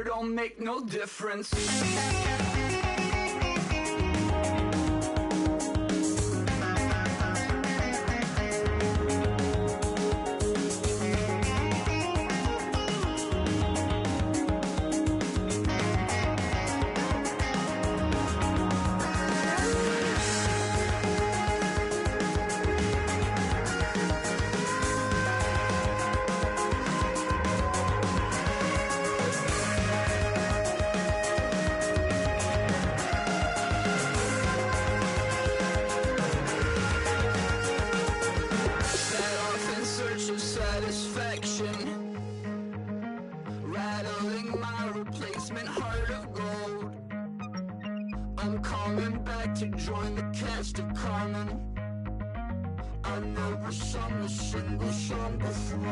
care, don't make no difference. Rattling my replacement heart of gold. I'm coming back to join the cast of Carmen. I never sung a single song before. I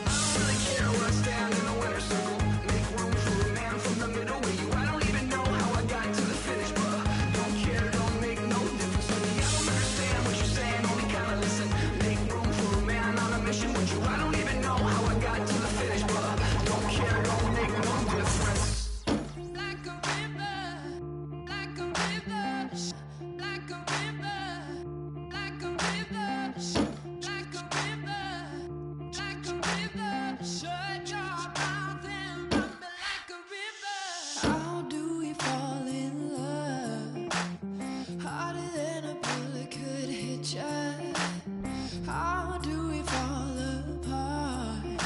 don't really care where I stand in the winner's circle. Make room for a man from the middle with you. I don't even know how I got to the finish, but don't care, don't make no difference to me. I don't understand what you're saying, only kinda listen. Make room for a man on a mission with you. I don't even know how I got to the finish, but don't care, don't make no difference. Like a river, like a river, like a river, like a river, like a river, like a river. Shut your mouth and run me like a river. How do we fall in love? Harder than a bullet could hit ya. How do we fall apart?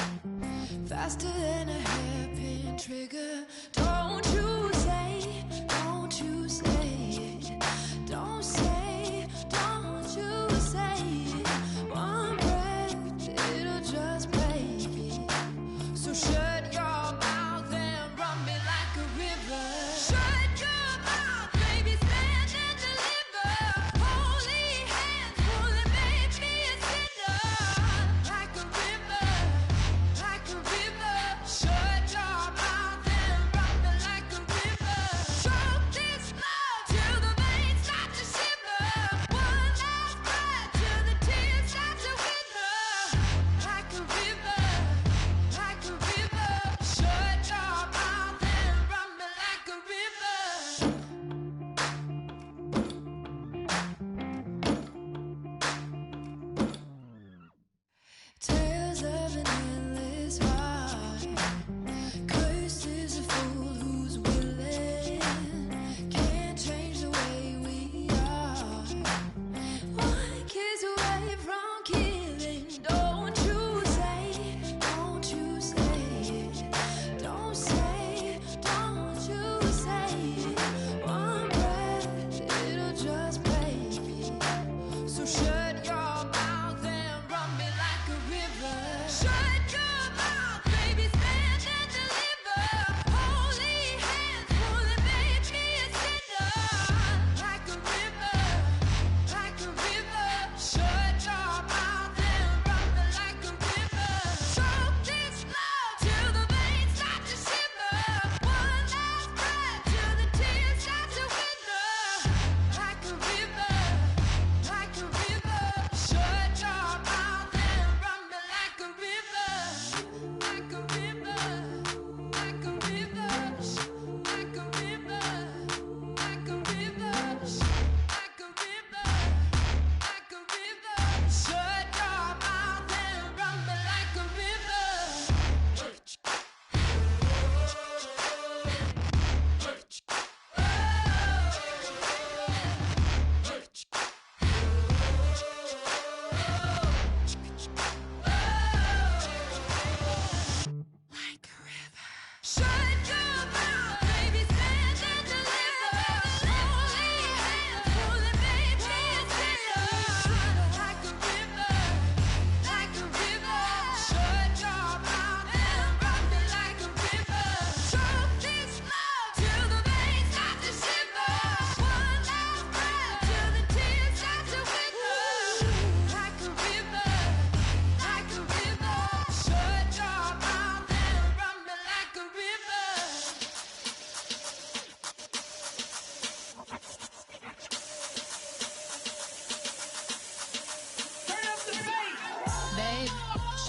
Faster than a hairpin trigger. Don't you say, don't you say it. Don't say, don't you say it. One breath, it'll just break me. So shut your mouth and run me like a river. Shut your mouth, baby, stand and deliver. Holy hands, pulling, make me a sinner. Like a river, like a river. Shut your mouth and run me like a river. Choke this love till the veins start to shiver. One last breath till the tears start to wither. Like a river, like a river.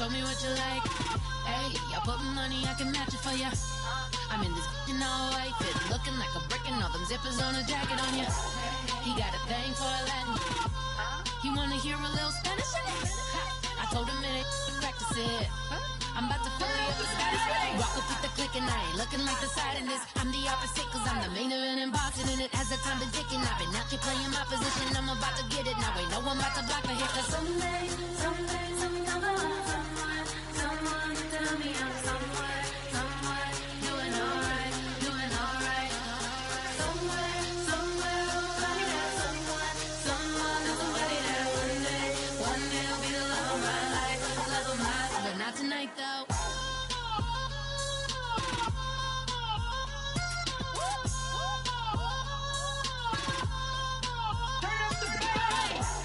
show me what you like. Hey, y'all put money, I can match it for ya. I'm in this in all white fit, looking like a brick and all them zippers on a jacket on ya. He got a thing for a Latin. He wanna hear a little Spanish in it. I told him it ain't to practice it. I'm about to fully up the status. Walk up with the click and I ain't looking like the side in this. I'm the opposite cause I'm the main event and boxing in it. Has the time been ticking, I've been out here playing my position. I'm about to get it now, ain't no one about to block my hit. Cause someday, come along, someone tell me I'm somewhere, doing alright. Somewhere, somebody that one day will be the love of my life, but not tonight though.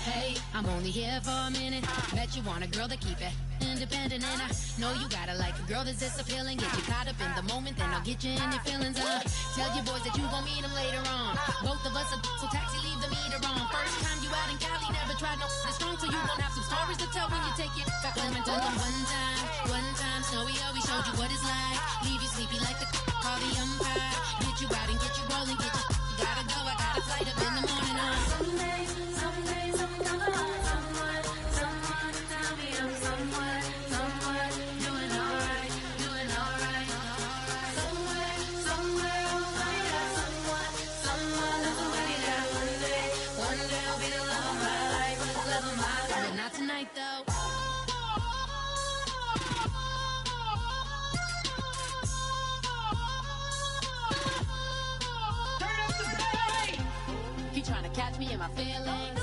Hey, I'm only here for a minute. Bet you want a girl to keep it independent, and I know you gotta like a girl that's this appealing. Get you caught up in the moment, then I'll get you in your feelings. Tell your boys that you gon' meet them later on. Both of us are so taxi, leave the meter on. First time you out in Cali, never tried no strong, so you gon' have some stories to tell when you take it back home and tell them one time, Snowy always showed you what it's like. Leave you sleepy like the call the umpire. Get you out and get you rolling, get you gotta go. I got a flight up in the morning on someday, come along, someone tell me I'm somewhere, doing alright. Somewhere, somebody that one day will be the love of my life, but not tonight though. He trying to catch me in my feelings,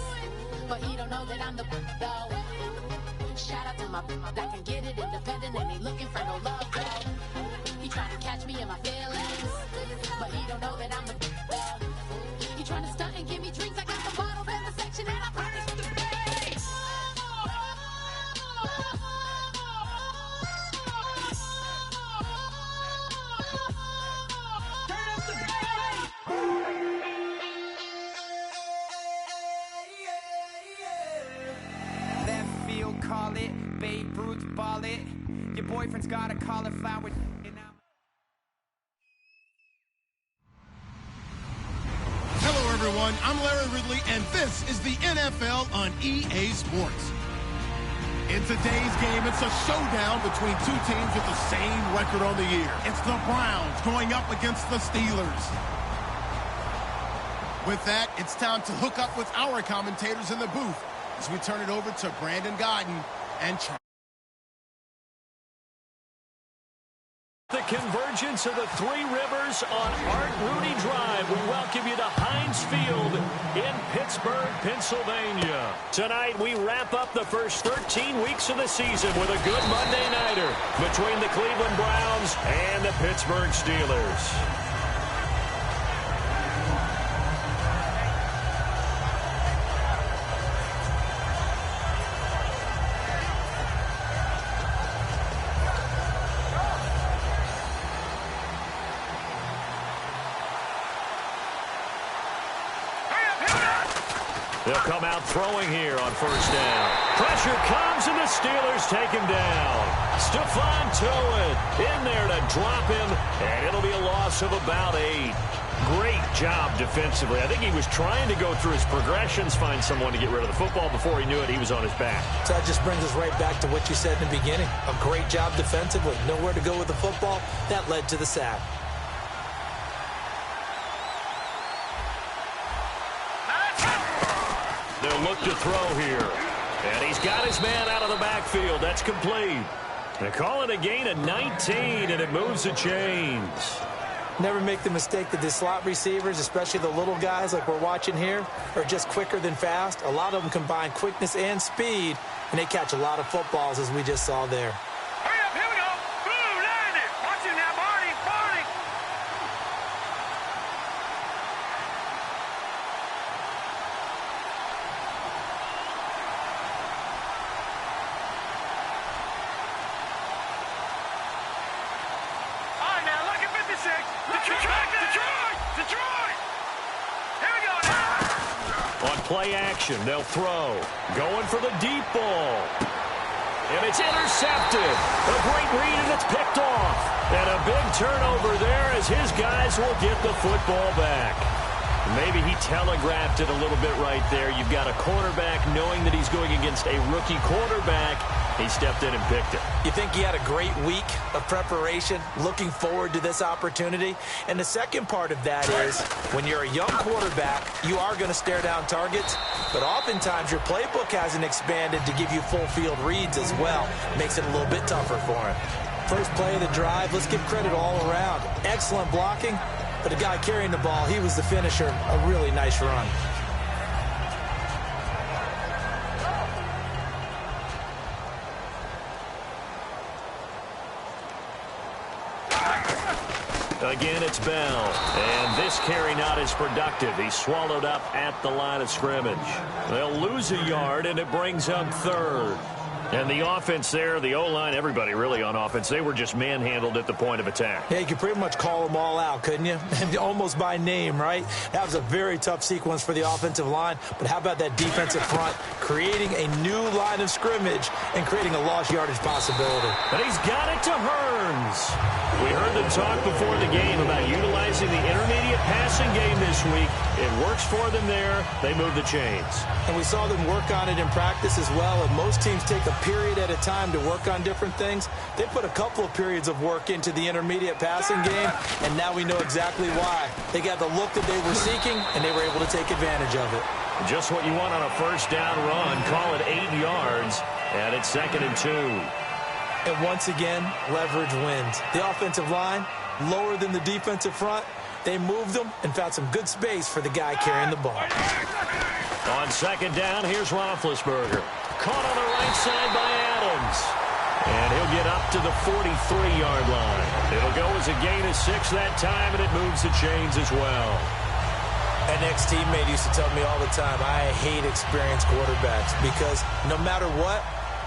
but he don't know that I'm the though. Shout out to my that can get it independent and ain't looking for no love though. He trying to catch me in my feelings, but he don't know that I'm the though. He trying to stunt and give me drinks. I got the bottles in the section and I promise to pay. Call it, Babe Ruth ball it. Your boyfriend's got a cauliflower. Hello everyone, I'm Larry Ridley and this is the NFL on EA Sports. In today's game, it's a showdown between two teams with the same record on the year. It's the Browns going up against the Steelers. With that, it's time to hook up with our commentators in the booth as we turn it over to Brandon Godden and Charles. The convergence of the Three Rivers on Art Rooney Drive. We welcome you to Heinz Field in Pittsburgh, Pennsylvania. Tonight, we wrap up the first 13 weeks of the season with a good Monday nighter between the Cleveland Browns and the Pittsburgh Steelers. They'll come out throwing here on first down. Pressure comes, and the Steelers take him down. Stephon Tuitt in there to drop him, and it'll be a loss of about 8. Great job defensively. I think he was trying to go through his progressions, find someone to get rid of the football. Before he knew it, he was on his back. So that just brings us right back to what you said in the beginning. A great job defensively. Nowhere to go with the football. That led to the sack. They'll look to throw here. And he's got his man out of the backfield. That's complete. They call it a gain of 19, and it moves the chains. Never make the mistake that the slot receivers, especially the little guys like we're watching here, are just quicker than fast. A lot of them combine quickness and speed, and they catch a lot of footballs, as we just saw there. Hurry up, here we go. Boom, line it. Watch it now, Barney. All right, now, look at 56. Detroit. Here we go now. On play action, they'll throw. Going for the deep ball. and it's intercepted. A great read, and it's picked off. And a big turnover there as his guys will get the football back. Maybe he telegraphed it a little bit right there. You've got a cornerback knowing that he's going against a rookie quarterback. He stepped in and picked it. You think he had a great week of preparation, looking forward to this opportunity? And the second part of that is, when you're a young quarterback, you are going to stare down targets, but oftentimes your playbook hasn't expanded to give you full field reads as well. Makes it a little bit tougher for him. First play of the drive, let's give credit all around. Excellent blocking, but the guy carrying the ball, he was the finisher. A really nice run. Again, it's Bell. And this carry not as productive. He's swallowed up at the line of scrimmage. They'll lose a yard, and it brings up third. And the offense there, the O-line, everybody really on offense, they were just manhandled at the point of attack. Yeah, you could pretty much call them all out, couldn't you? Almost by name, right? That was a very tough sequence for the offensive line. But how about that defensive front creating a new line of scrimmage and creating a lost yardage possibility? But he's got it to Hearns. We heard them talk before the game about utilizing the intermediate passing game this week. It works for them there. They move the chains. And we saw them work on it in practice as well. And most teams take a period at a time to work on different things. They put a couple of periods of work into the intermediate passing game, and now we know exactly why. They got the look that they were seeking, and they were able to take advantage of it. Just what you want on a first down run. Call it 8 yards, and it's 2nd and 2. And once again, leverage wins. The offensive line, lower than the defensive front. They moved them and found some good space for the guy carrying the ball. On 2nd down, here's Roethlisberger. Caught on the right side by Adams. And he'll get up to the 43-yard line. It'll go as a gain of 6 that time, and it moves the chains as well. An ex-teammate used to tell me all the time, I hate experienced quarterbacks because no matter what,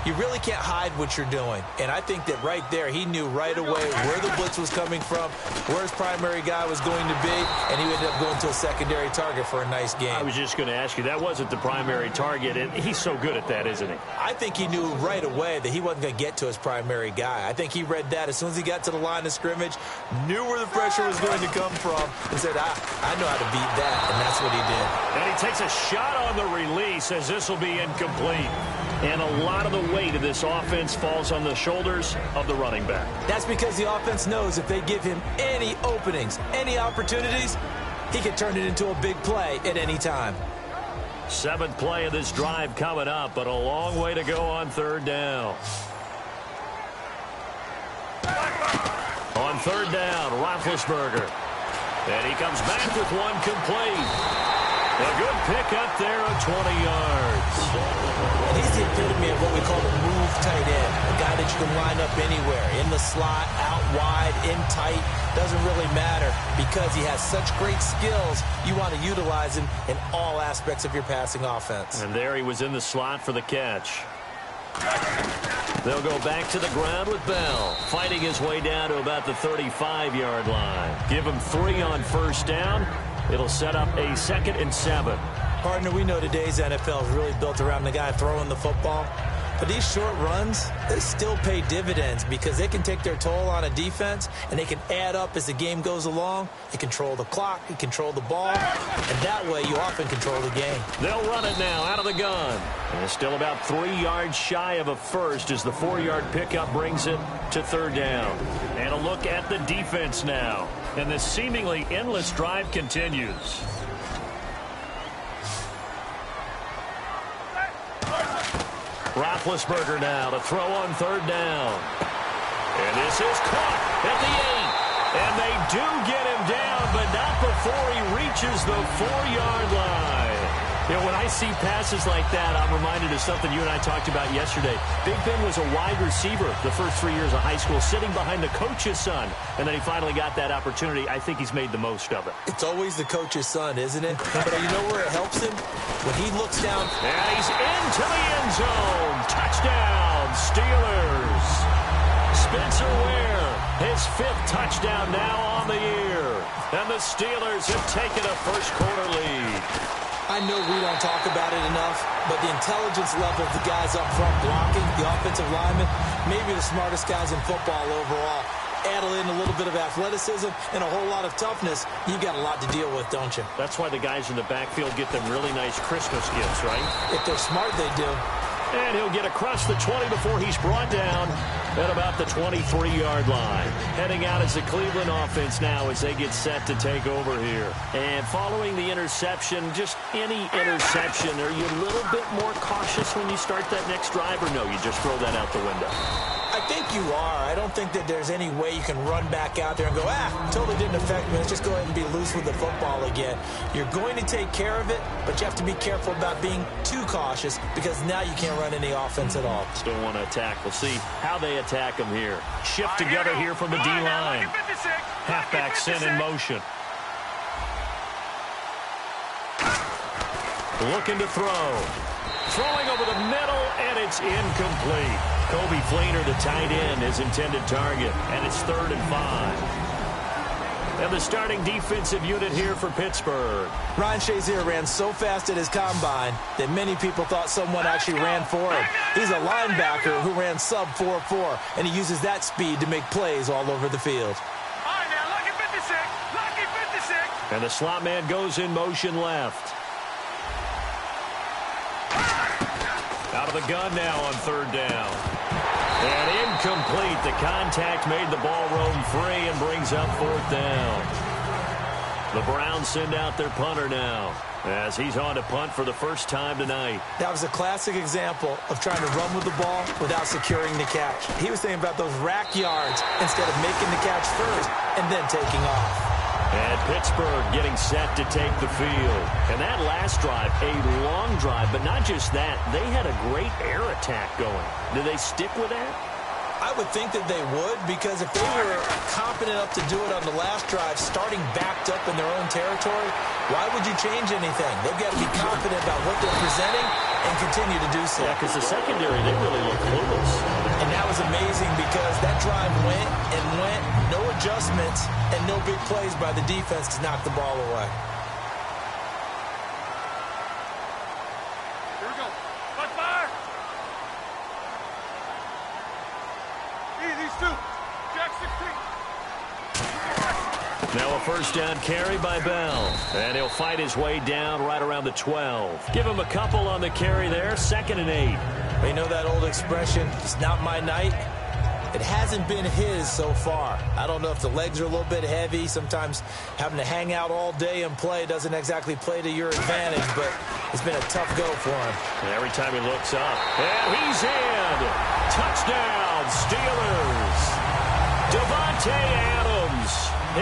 you really can't hide what you're doing. And I think that right there, he knew right away where the blitz was coming from, where his primary guy was going to be, and he ended up going to a secondary target for a nice game. I was just going to ask you, that wasn't the primary target, and he's so good at that, isn't he? I think he knew right away that he wasn't going to get to his primary guy. I think he read that as soon as he got to the line of scrimmage, knew where the pressure was going to come from, and said, I know how to beat that, and that's what he did. And he takes a shot on the release as this will be incomplete. And a lot of the weight of this offense falls on the shoulders of the running back. That's because the offense knows if they give him any openings, any opportunities, he can turn it into a big play at any time. 7th play of this drive coming up, but a long way to go on 3rd down. On 3rd down, Roethlisberger. And he comes back with one complete. A good pick up there of 20 yards. And he's the epitome of what we call a move tight end, a guy that you can line up anywhere, in the slot, out wide, in tight, doesn't really matter because he has such great skills. You want to utilize him in all aspects of your passing offense. And there he was in the slot for the catch. They'll go back to the ground with Bell, fighting his way down to about the 35-yard line. Give him 3 on 1st down. It'll set up a 2nd and 7. Partner, we know today's NFL is really built around the guy throwing the football. But these short runs, they still pay dividends because they can take their toll on a defense, and they can add up as the game goes along. They control the clock, they control the ball, and that way you often control the game. They'll run it now out of the gun. And it's still about 3 yards shy of a first as the 4-yard pickup brings it to 3rd down. And a look at the defense now. And the seemingly endless drive continues. Roethlisberger now to throw on 3rd down. And this is caught at the 8. And they do get him down, but not before he reaches the 4-yard line. You know, when I see passes like that, I'm reminded of something you and I talked about yesterday. Big Ben was a wide receiver the first 3 years of high school, sitting behind the coach's son. And then he finally got that opportunity. I think he's made the most of it. It's always the coach's son, isn't it? But you know where it helps him? When he looks down. And he's into the end zone. Touchdown, Steelers. Spencer Ware, his 5th touchdown now on the year. And the Steelers have taken a first quarter lead. I know we don't talk about it enough, but the intelligence level of the guys up front blocking, the offensive linemen, maybe the smartest guys in football overall. Add in a little bit of athleticism and a whole lot of toughness, you got a lot to deal with, don't you? That's why the guys in the backfield get them really nice Christmas gifts, right? If they're smart, they do. And he'll get across the 20 before he's brought down at about the 23-yard line. Heading out as the Cleveland offense now as they get set to take over here. And following the interception, just any interception, are you a little bit more cautious when you start that next drive, or no, you just throw that out the window? I think you are. I don't think that there's any way you can run back out there and go, totally didn't affect me. Let's just go ahead and be loose with the football again. You're going to take care of it, but you have to be careful about being too cautious because now you can't run any offense at all. Still want to attack. We'll see how they attack them here. Shift together here from the D-line. Halfback sent in motion. Looking to throw. Throwing over the middle, and it's incomplete. Kobe Fleener, the tight end, his intended target, and it's 3rd and 5. And the starting defensive unit here for Pittsburgh. Ryan Shazier ran so fast at his combine that many people thought someone actually ran for him. He's a linebacker who ran sub 4.4, and he uses that speed to make plays all over the field. All right, now, lucky 56, lucky 56. And the slot man goes in motion left. Out of the gun now on 3rd down. And incomplete. The contact made the ball roam free and brings up 4th down. The Browns send out their punter now as he's on to punt for the first time tonight. That was a classic example of trying to run with the ball without securing the catch. He was thinking about those rack yards instead of making the catch first and then taking off. And Pittsburgh getting set to take the field. And that last drive, a long drive, but not just that. They had a great air attack going. Do they stick with that? I would think that they would, because if they were confident enough to do it on the last drive, starting backed up in their own territory, why would you change anything? They've got to be confident about what they're presenting and continue to do so. Yeah, because the secondary, they really look clueless. And that was amazing because that drive went and went, no adjustments, and no big plays by the defense to knock the ball away. Here we go. Let's fire. These two. Jack 16. Now a first down carry by Bell. And he'll fight his way down right around the 12. Give him a couple on the carry there. 2nd and 8. You know that old expression, it's not my night? It hasn't been his so far. I don't know if the legs are a little bit heavy. Sometimes having to hang out all day and play doesn't exactly play to your advantage, but it's been a tough go for him. And every time he looks up, and he's in. Touchdown, Steelers. Devontae Adams,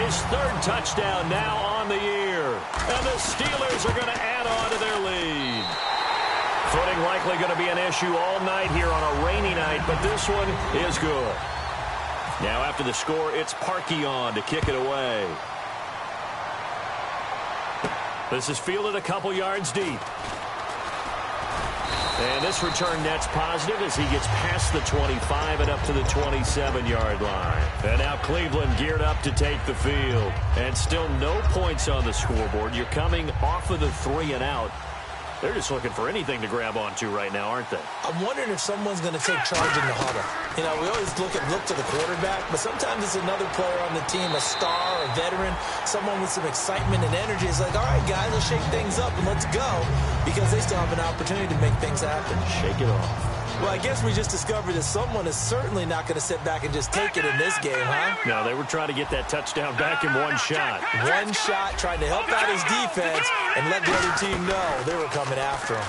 his 3rd touchdown now on the year. And the Steelers are going to add on to their lead. Footing likely going to be an issue all night here on a rainy night, but this one is good. Now after the score, it's Parkey on to kick it away. This is fielded a couple yards deep. And this return net's positive as he gets past the 25 and up to the 27-yard line. And now Cleveland geared up to take the field. And still no points on the scoreboard. You're coming off of the 3 and out. They're just looking for anything to grab onto right now, aren't they? I'm wondering if someone's going to take charge in the huddle. You know, we always look to the quarterback, but sometimes it's another player on the team, a star, a veteran, someone with some excitement and energy. It's like, all right, guys, let's shake things up and let's go, because they still have an opportunity to make things happen. Shake it off. Well, I guess we just discovered that someone is certainly not going to sit back and just take it in this game, huh? No, they were trying to get that touchdown back in one shot. One shot, trying to help out his defense and let the other team know they were coming after him.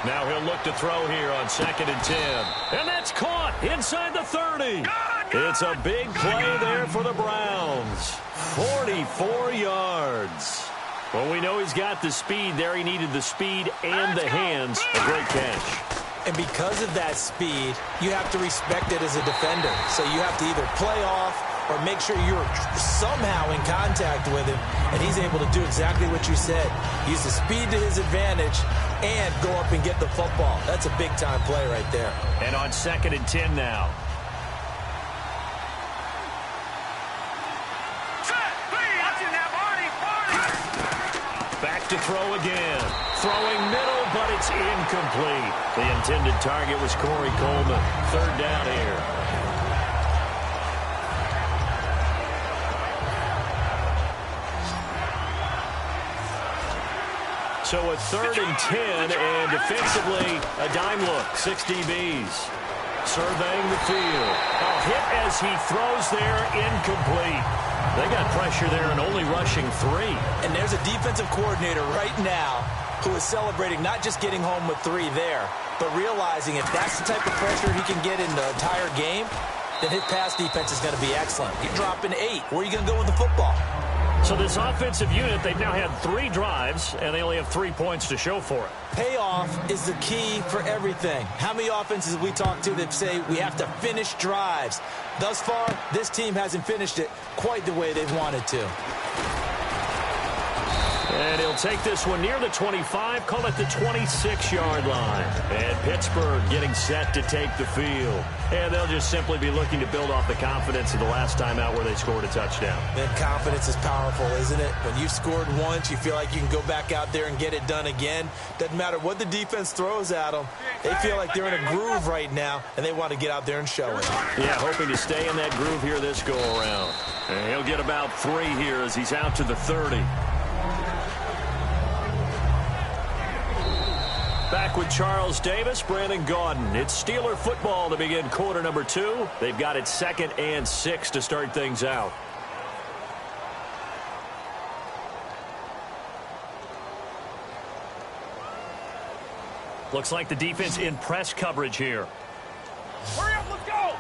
Now he'll look to throw here on 2nd and 10. And that's caught inside the 30. It's a big play there for the Browns. 44 yards. Well, we know he's got the speed there. He needed the speed and the hands. A great catch. And because of that speed, you have to respect it as a defender. So you have to either play off or make sure you're somehow in contact with him. And he's able to do exactly what you said. Use the speed to his advantage and go up and get the football. That's a big-time play right there. And on 2nd and 10 now. Back to throw again. Throwing middle, but it's incomplete. The intended target was Corey Coleman. Third down here. So a 3rd and 10, and defensively, a dime look. 6 DBs surveying the field. A hit as he throws there, incomplete. They got pressure there and only rushing 3. And there's a defensive coordinator right now who is celebrating not just getting home with 3 there, but realizing if that's the type of pressure he can get in the entire game, then his pass defense is going to be excellent. You're dropping 8. Where are you going to go with the football? So this offensive unit, they've now had 3 drives, and they only have 3 points to show for it. Payoff is the key for everything. How many offenses have we talked to that say we have to finish drives? Thus far, this team hasn't finished it quite the way they've wanted to. And he'll take this one near the 25, call it the 26-yard line. And Pittsburgh getting set to take the field. And they'll just simply be looking to build off the confidence of the last time out where they scored a touchdown. Man, confidence is powerful, isn't it? When you've scored once, you feel like you can go back out there and get it done again. Doesn't matter what the defense throws at them. They feel like they're in a groove right now, and they want to get out there and show it. Yeah, hoping to stay in that groove here this go-around. And he'll get about 3 here as he's out to the 30. Back with Charles Davis, Brandon Gaudin. It's Steeler football to begin quarter number 2. They've got it 2nd and 6 to start things out. Looks like the defense in press coverage here. Hurry up, let's go!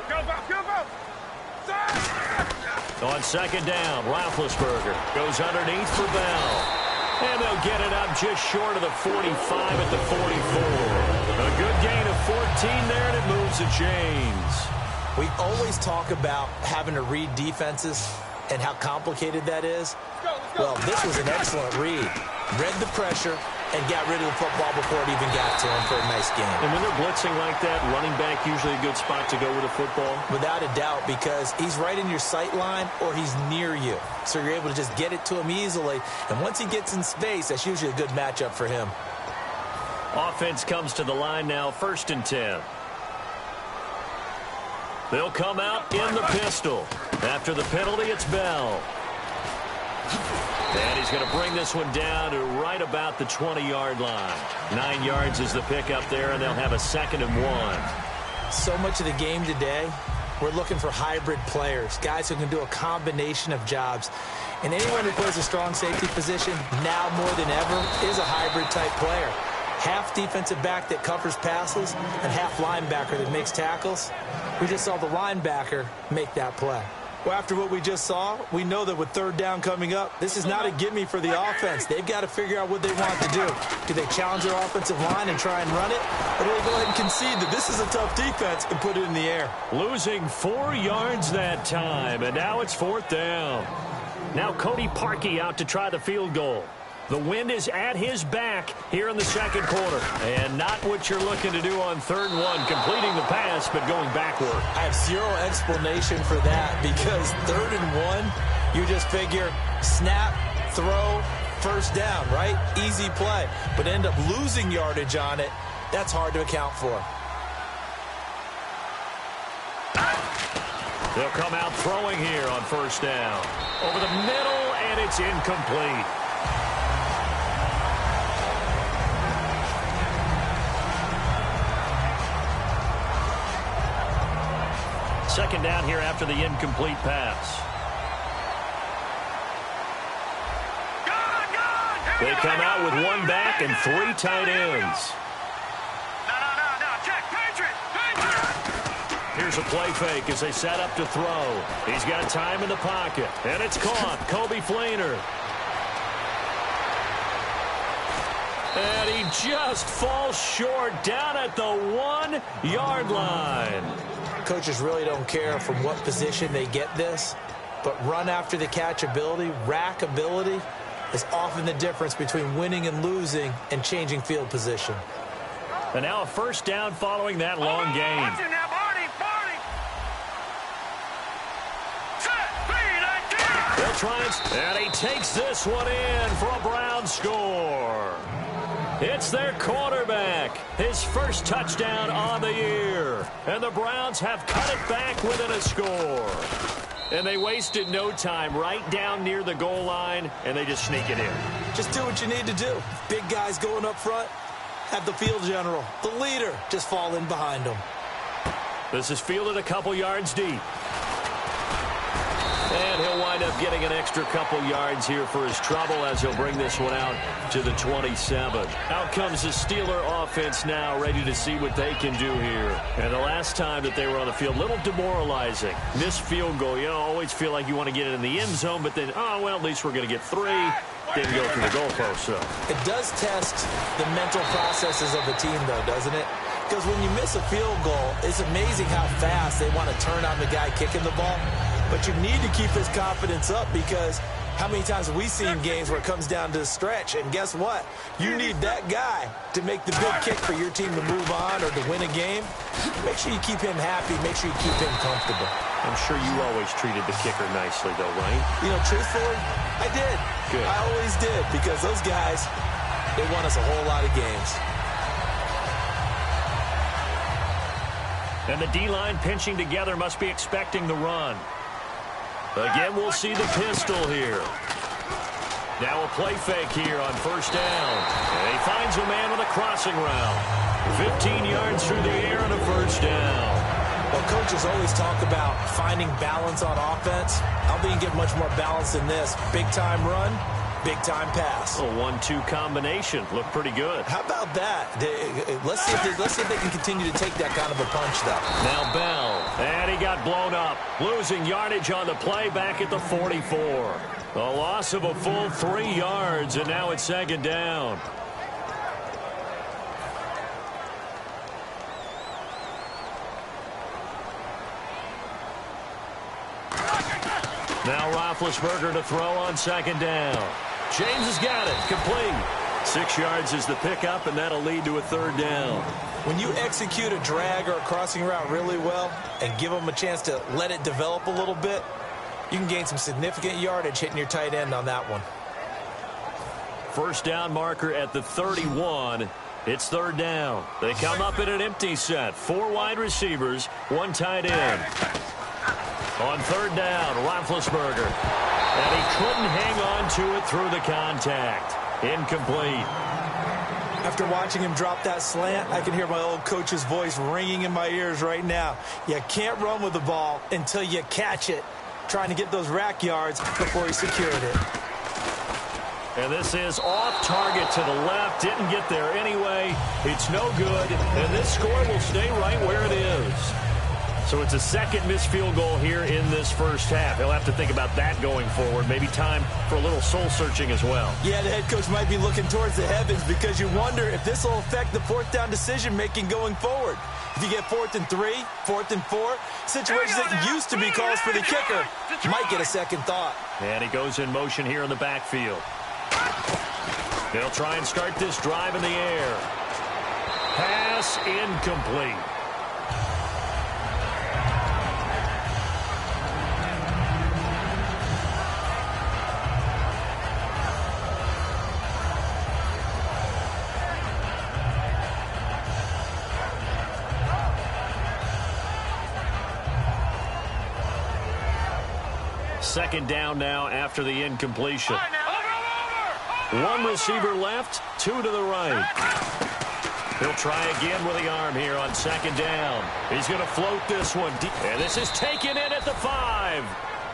Go! On 2nd down, Roethlisberger goes underneath for Bell. And they'll get it up just short of the 45 at the 44. A good gain of 14 there, and it moves the chains. We always talk about having to read defenses and how complicated that is. Well, this was an excellent read. Read the pressure and got rid of the football before it even got to him for a nice game. And when they're blitzing like that, running back usually a good spot to go with a football? Without a doubt, because he's right in your sight line or he's near you. So you're able to just get it to him easily. And once he gets in space, that's usually a good matchup for him. Offense comes to the line now, 1st and 10. They'll come out in the pistol. After the penalty, it's Bell. And he's going to bring this one down to right about the 20-yard line. 9 yards is the pickup there, and they'll have a 2nd and 1. So much of the game today, we're looking for hybrid players, guys who can do a combination of jobs. And anyone who plays a strong safety position, now more than ever, is a hybrid-type player. Half defensive back that covers passes and half linebacker that makes tackles. We just saw the linebacker make that play. Well, after what we just saw, we know that with 3rd down coming up, this is not a gimme for the offense. They've got to figure out what they want to do. Do they challenge their offensive line and try and run it? Or do they go ahead and concede that this is a tough defense and put it in the air? Losing 4 yards that time, and now it's 4th down. Now Cody Parkey out to try the field goal. The wind is at his back here in the 2nd quarter. And not what you're looking to do on 3rd and 1, completing the pass, but going backward. I have zero explanation for that because 3rd and 1, you just figure snap, throw, 1st down, right? Easy play. But end up losing yardage on it. That's hard to account for. They'll come out throwing here on 1st down. Over the middle, and it's incomplete. 2nd down here after the incomplete pass. They come out with 1 back and 3 tight ends. No, check, Patriot! Here's a play fake as they set up to throw. He's got time in the pocket, and it's caught. Kobe Fleener. And he just falls short down at the 1-yard line. Coaches really don't care from what position they get this, but run after the catch ability, rack ability, is often the difference between winning and losing and changing field position. And now a 1st down following that long game. Watch it now, Barney! Set, 3, 19! They'll trying, and he takes this one in for a Brown score. It's their quarterback, his first touchdown on the year. And the Browns have cut it back within a score. And they wasted no time, right down near the goal line, and they just sneak it in. Just do what you need to do. Big guys going up front, have the field general, the leader, just fall in behind them. This is fielded a couple yards deep. And he'll wind up getting an extra couple yards here for his trouble as he'll bring this one out to the 27. Out comes the Steeler offense now, ready to see what they can do here. And the last time that they were on the field, a little demoralizing. Missed field goal. You know, always feel like you want to get it in the end zone, but then, oh, well, at least we're going to get 3. Didn't go through the goalpost, so. It does test the mental processes of a team, though, doesn't it? Because when you miss a field goal, it's amazing how fast they want to turn on the guy kicking the ball. But you need to keep his confidence up, because how many times have we seen games where it comes down to the stretch? And guess what? You need that guy to make the big kick for your team to move on or to win a game. Make sure you keep him happy. Make sure you keep him comfortable. I'm sure you always treated the kicker nicely, though, right? You know, truthfully, I did. Good. I always did, because those guys, they won us a whole lot of games. And the D-line pinching together must be expecting the run. Again, we'll see the pistol here. Now a play fake here on first down. And he finds a man with a crossing route. 15 yards through the air and a first down. Well, coaches always talk about finding balance on offense. I don't think you get much more balance than this. Big-time run, big-time pass. A 1-2 combination. Looked pretty good. How about that? Let's see if they can continue to take that kind of a punch, though. Now Bell. And he got blown up. Losing yardage on the play back at the 44. A loss of a full 3 yards, and now it's second down. Now Roethlisberger to throw on second down. James has got it. Complete. 6 yards is the pickup, and that'll lead to a third down. When you execute a drag or a crossing route really well and give them a chance to let it develop a little bit, you can gain some significant yardage hitting your tight end on that one. First down marker at the 31. It's third down. They come up in an empty set. 4 wide receivers, 1 tight end. On third down, Roethlisberger. And he couldn't hang on to it through the contact. Incomplete. After watching him drop that slant, I can hear my old coach's voice ringing in my ears right now. You can't run with the ball until you catch it. Trying to get those rack yards before he secured it. And this is off target to the left. Didn't get there anyway. It's no good. And this score will stay right where it is. So it's a second missed field goal here in this first half. He'll have to think about that going forward. Maybe time for a little soul-searching as well. Yeah, the head coach might be looking towards the heavens, because you wonder if this will affect the fourth down decision-making going forward. If you get 4th and 3, 4th and 4, situations that used to be calls for the kicker might get a second thought. And he goes in motion here in the backfield. They'll try and start this drive in the air. Pass incomplete. Second down now after the incompletion. 1 receiver left, 2 to the right. He'll try again with the arm here on second down. He's going to float this one deep. And this is taken in at the 5.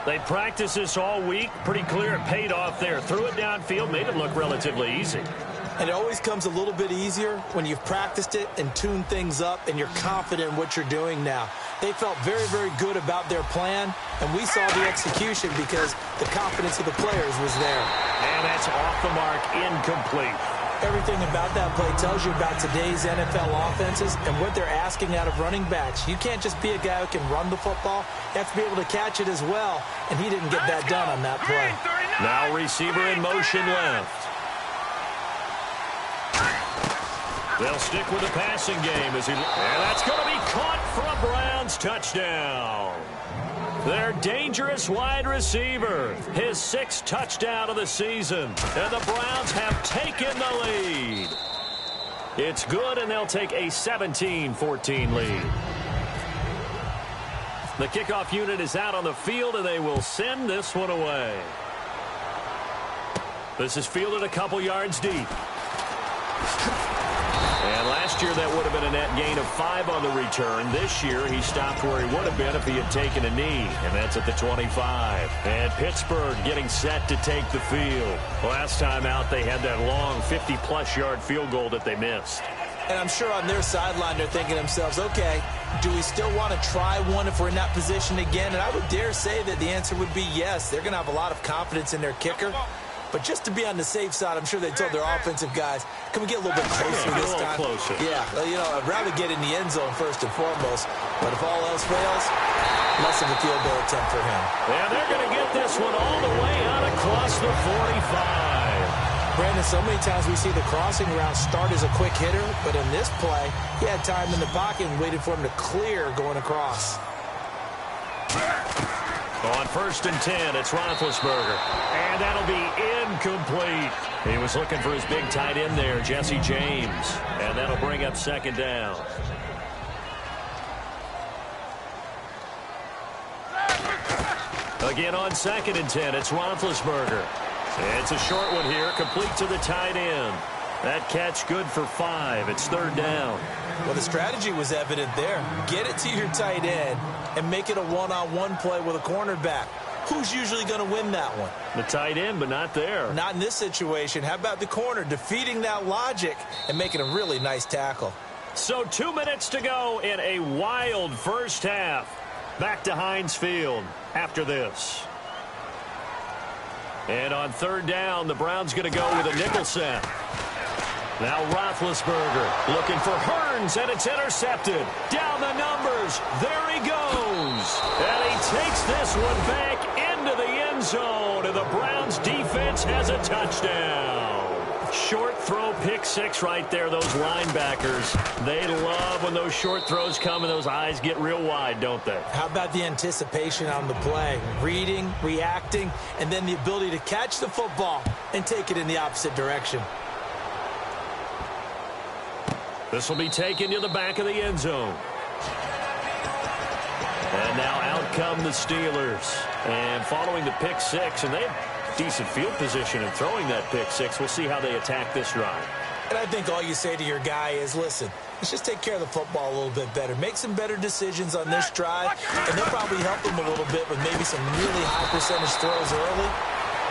They practiced this all week. Pretty clear it paid off there. Threw it downfield, made it look relatively easy. And it always comes a little bit easier when you've practiced it and tuned things up and you're confident in what you're doing now. They felt very, very good about their plan, and we saw the execution because the confidence of the players was there. And that's off the mark, incomplete. Everything about that play tells you about today's NFL offenses and what they're asking out of running backs. You can't just be a guy who can run the football. You have to be able to catch it as well, and he didn't get that done on that play. Now receiver in motion left. They'll stick with the passing game and that's going to be caught for a Browns touchdown. Their dangerous wide receiver, his 6th touchdown of the season, and the Browns have taken the lead. It's good, and they'll take a 17-14 lead. The kickoff unit is out on the field, and they will send this one away. This is fielded a couple yards deep. And last year, that would have been a net gain of 5 on the return. This year, he stopped where he would have been if he had taken a knee, and that's at the 25. And Pittsburgh getting set to take the field. Last time out, they had that long 50-plus yard field goal that they missed. And I'm sure on their sideline, they're thinking to themselves, okay, do we still want to try one if we're in that position again? And I would dare say that the answer would be yes. They're going to have a lot of confidence in their kicker. But just to be on the safe side, I'm sure they told their offensive guys, can we get a little bit closer this time? Closer. Yeah, you know, I'd rather get in the end zone first and foremost. But if all else fails, less of a field goal attempt for him. And they're going to get this one all the way out across the 45. Brandon, so many times we see the crossing route start as a quick hitter, but in this play, he had time in the pocket and waited for him to clear going across. On 1st and 10, it's Roethlisberger. And that'll be incomplete. He was looking for his big tight end there, Jesse James. And that'll bring up 2nd down. Again on 2nd and 10, it's Roethlisberger. It's a short one here, complete to the tight end. That catch good for 5. It's 3rd down. Well, the strategy was evident there. Get it to your tight end and make it a one-on-one play with a cornerback. Who's usually going to win that one? The tight end, but not there. Not in this situation. How about the corner defeating that logic and making a really nice tackle? So 2 minutes to go in a wild first half. Back to Heinz Field after this. And on 3rd down, the Browns going to go with a nickel set. Now Roethlisberger looking for Hearns, and it's intercepted. Down the numbers. There he goes. And he takes this one back into the end zone, and the Browns defense has a touchdown. Short throw, pick 6 right there. Those linebackers, they love when those short throws come and those eyes get real wide, don't they? How about the anticipation on the play? Reading, reacting, and then the ability to catch the football and take it in the opposite direction. This will be taken to the back of the end zone. And now out come the Steelers. And following the pick 6, and they have decent field position in throwing that pick 6. We'll see how they attack this drive. And I think all you say to your guy is, listen, let's just take care of the football a little bit better. Make some better decisions on this drive, and they'll probably help him a little bit with maybe some really high percentage throws early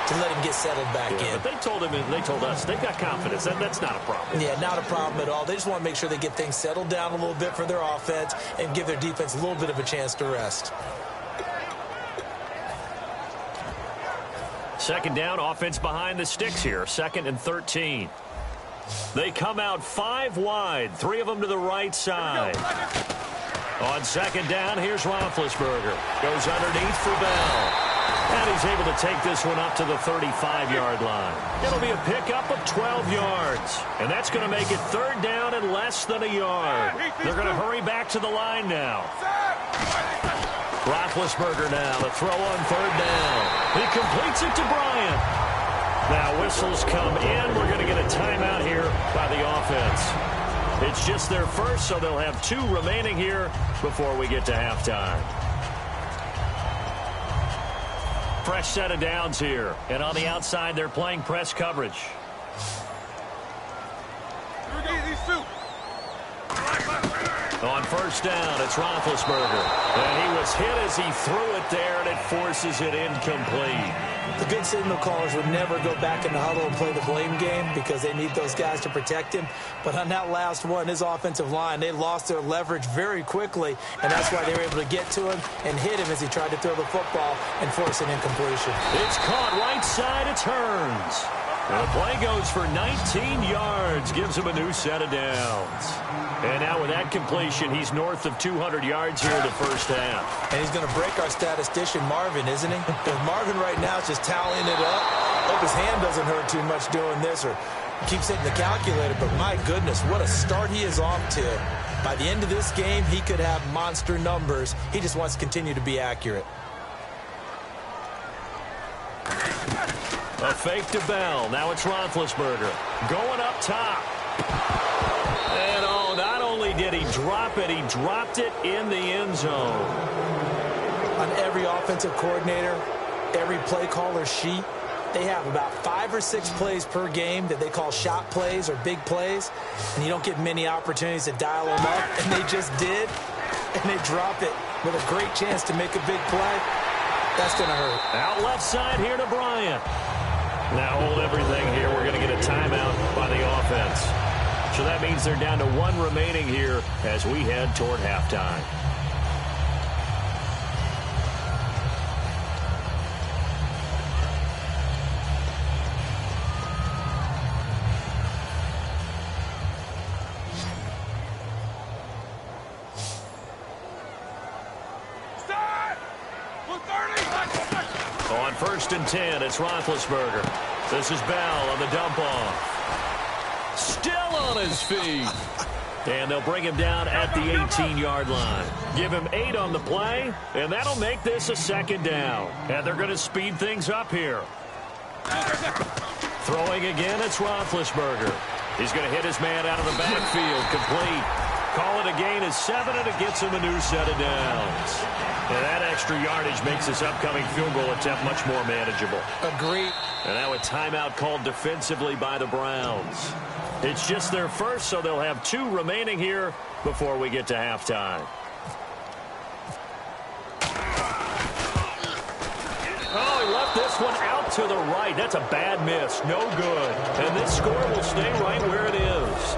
to let him get settled back in. But they told him, and they told us, they've got confidence. That's not a problem. Yeah, not a problem at all. They just want to make sure they get things settled down a little bit for their offense and give their defense a little bit of a chance to rest. 2nd down, offense behind the sticks here. 2nd and 13. They come out 5 wide, 3 of them to the right side. On 2nd down, here's Roethlisberger. Goes underneath for Bell. And he's able to take this one up to the 35-yard line. It'll be a pickup of 12 yards. And that's going to make it 3rd down and less than a yard. They're going to hurry back to the line now. Roethlisberger now, the throw on 3rd down. He completes it to Bryant. Now whistles come in. We're going to get a timeout here by the offense. It's just their first, so they'll have 2 remaining here before we get to halftime. Fresh set of downs here. And on the outside, they're playing press coverage. On 1st down, it's Roethlisberger. And he was hit as he threw it there, and it forces it incomplete. The good signal callers would never go back in the huddle and play the blame game because they need those guys to protect him. But on that last one, his offensive line, they lost their leverage very quickly, and that's why they were able to get to him and hit him as he tried to throw the football and force an incompletion. It's caught right side, it turns. And the play goes for 19 yards, gives him a new set of downs. And now with that completion, he's north of 200 yards here in the first half. And he's going to break our statistician, Marvin, isn't he? Because Marvin right now is just tallying it up. Hope his hand doesn't hurt too much doing this, or Keeps hitting the calculator, but my goodness, what a start he is off to. By the end of this game, he could have monster numbers. He just wants to continue to be accurate. A fake to Bell. Now it's Roethlisberger going up top. And oh, not only did he drop it, he dropped it in the end zone. On every offensive coordinator, every play caller sheet, they have about 5 or 6 plays per game that they call shot plays or big plays, and you don't get many opportunities to dial them up, and they just did, and they drop it with a great chance to make a big play. That's going to hurt. Out left side here to Bryant. Now hold everything here. We're going to get a timeout by the offense. So that means they're down to 1 remaining here as we head toward halftime. On 1st and 10, it's Roethlisberger. This is Bell on the dump-off. Still on his feet. And they'll bring him down at the 18-yard line. Give him 8 on the play, and that'll make this a 2nd down. And they're going to speed things up here. Throwing again, it's Roethlisberger. He's going to hit his man out of the backfield, complete. Call it a gain of 7, and it gets him a new set of downs. And that extra yardage makes this upcoming field goal attempt much more manageable. Agreed. And now a timeout called defensively by the Browns. It's just their first, so they'll have 2 remaining here before we get to halftime. Oh, he left this one out to the right. That's a bad miss. No good. And this score will stay right where it is.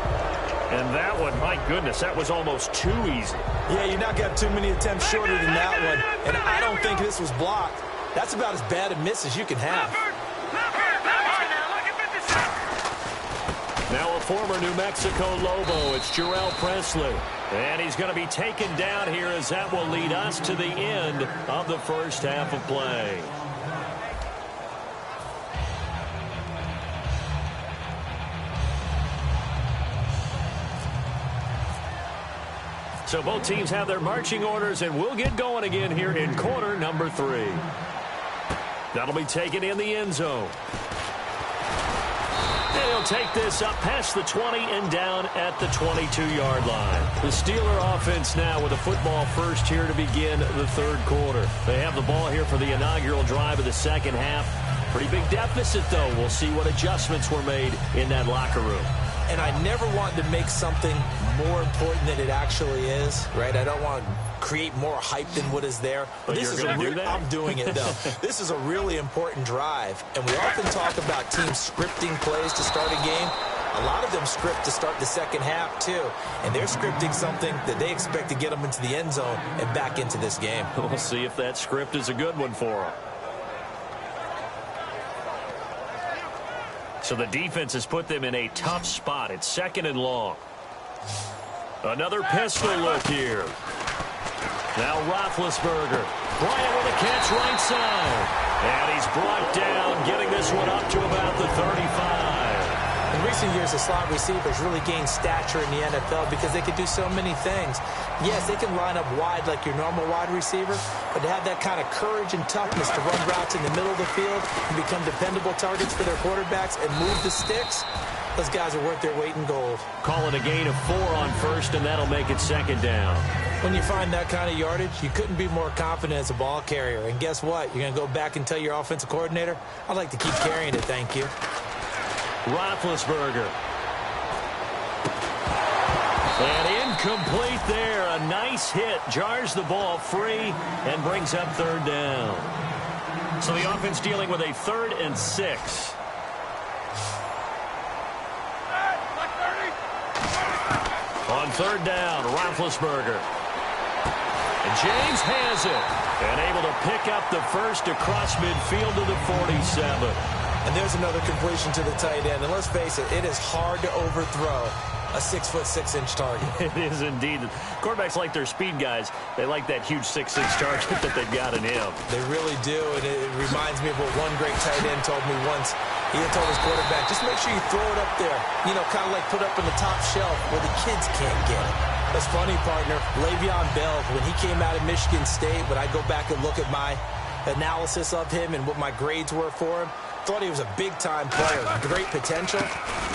And that one, my goodness, that was almost too easy. Yeah, you're not going to have too many attempts shorter than that one. And I don't think this was blocked. That's about as bad a miss as you can have. Now a former New Mexico Lobo, it's Jarrell Presley. And he's going to be taken down here as that will lead us to the end of the first half of play. So both teams have their marching orders, and we'll get going again here in quarter number 3. That'll be taken in the end zone. And he'll take this up past the 20 and down at the 22-yard line. The Steeler offense now with a football first here to begin the 3rd quarter. They have the ball here for the inaugural drive of the 2nd half. Pretty big deficit, though. We'll see what adjustments were made in that locker room. And I never want to make something more important than it actually is, right? I don't want to create more hype than what is there. But this is I'm doing it, though. This is a really important drive. And we often talk about teams scripting plays to start a game. A lot of them script to start the 2nd half, too. And they're scripting something that they expect to get them into the end zone and back into this game. We'll see if that script is a good one for them. So the defense has put them in a tough spot. It's 2nd and long. Another pistol look here. Now Roethlisberger. Bryant with a catch right side. And he's brought down, getting this one up to about the 35. In recent years, the slot receivers really gained stature in the NFL because they could do so many things. Yes, they can line up wide like your normal wide receiver, but to have that kind of courage and toughness to run routes in the middle of the field and become dependable targets for their quarterbacks and move the sticks, those guys are worth their weight in gold. Call it a gain of 4 on 1st, and that'll make it 2nd down. When you find that kind of yardage, you couldn't be more confident as a ball carrier. And guess what? You're going to go back and tell your offensive coordinator, I'd like to keep carrying it, thank you. Roethlisberger. And incomplete there. A nice hit. Jars the ball free and brings up 3rd down. So the offense dealing with a 3rd and 6. On 3rd down, Roethlisberger. And James has it. And able to pick up the first across midfield to the 47. And there's another completion to the tight end. And let's face it, it is hard to overthrow a 6'6" target. It is indeed. Quarterbacks like their speed guys. They like that huge 6'6" target that they've got in him. They really do, and it reminds me of what one great tight end told me once. He had told his quarterback, just make sure you throw it up there, you know, kind of like put up in the top shelf where the kids can't get it. That's funny, partner. Le'Veon Bell, when he came out of Michigan State, when I go back and look at my analysis of him and what my grades were for him, thought he was a big-time player, great potential,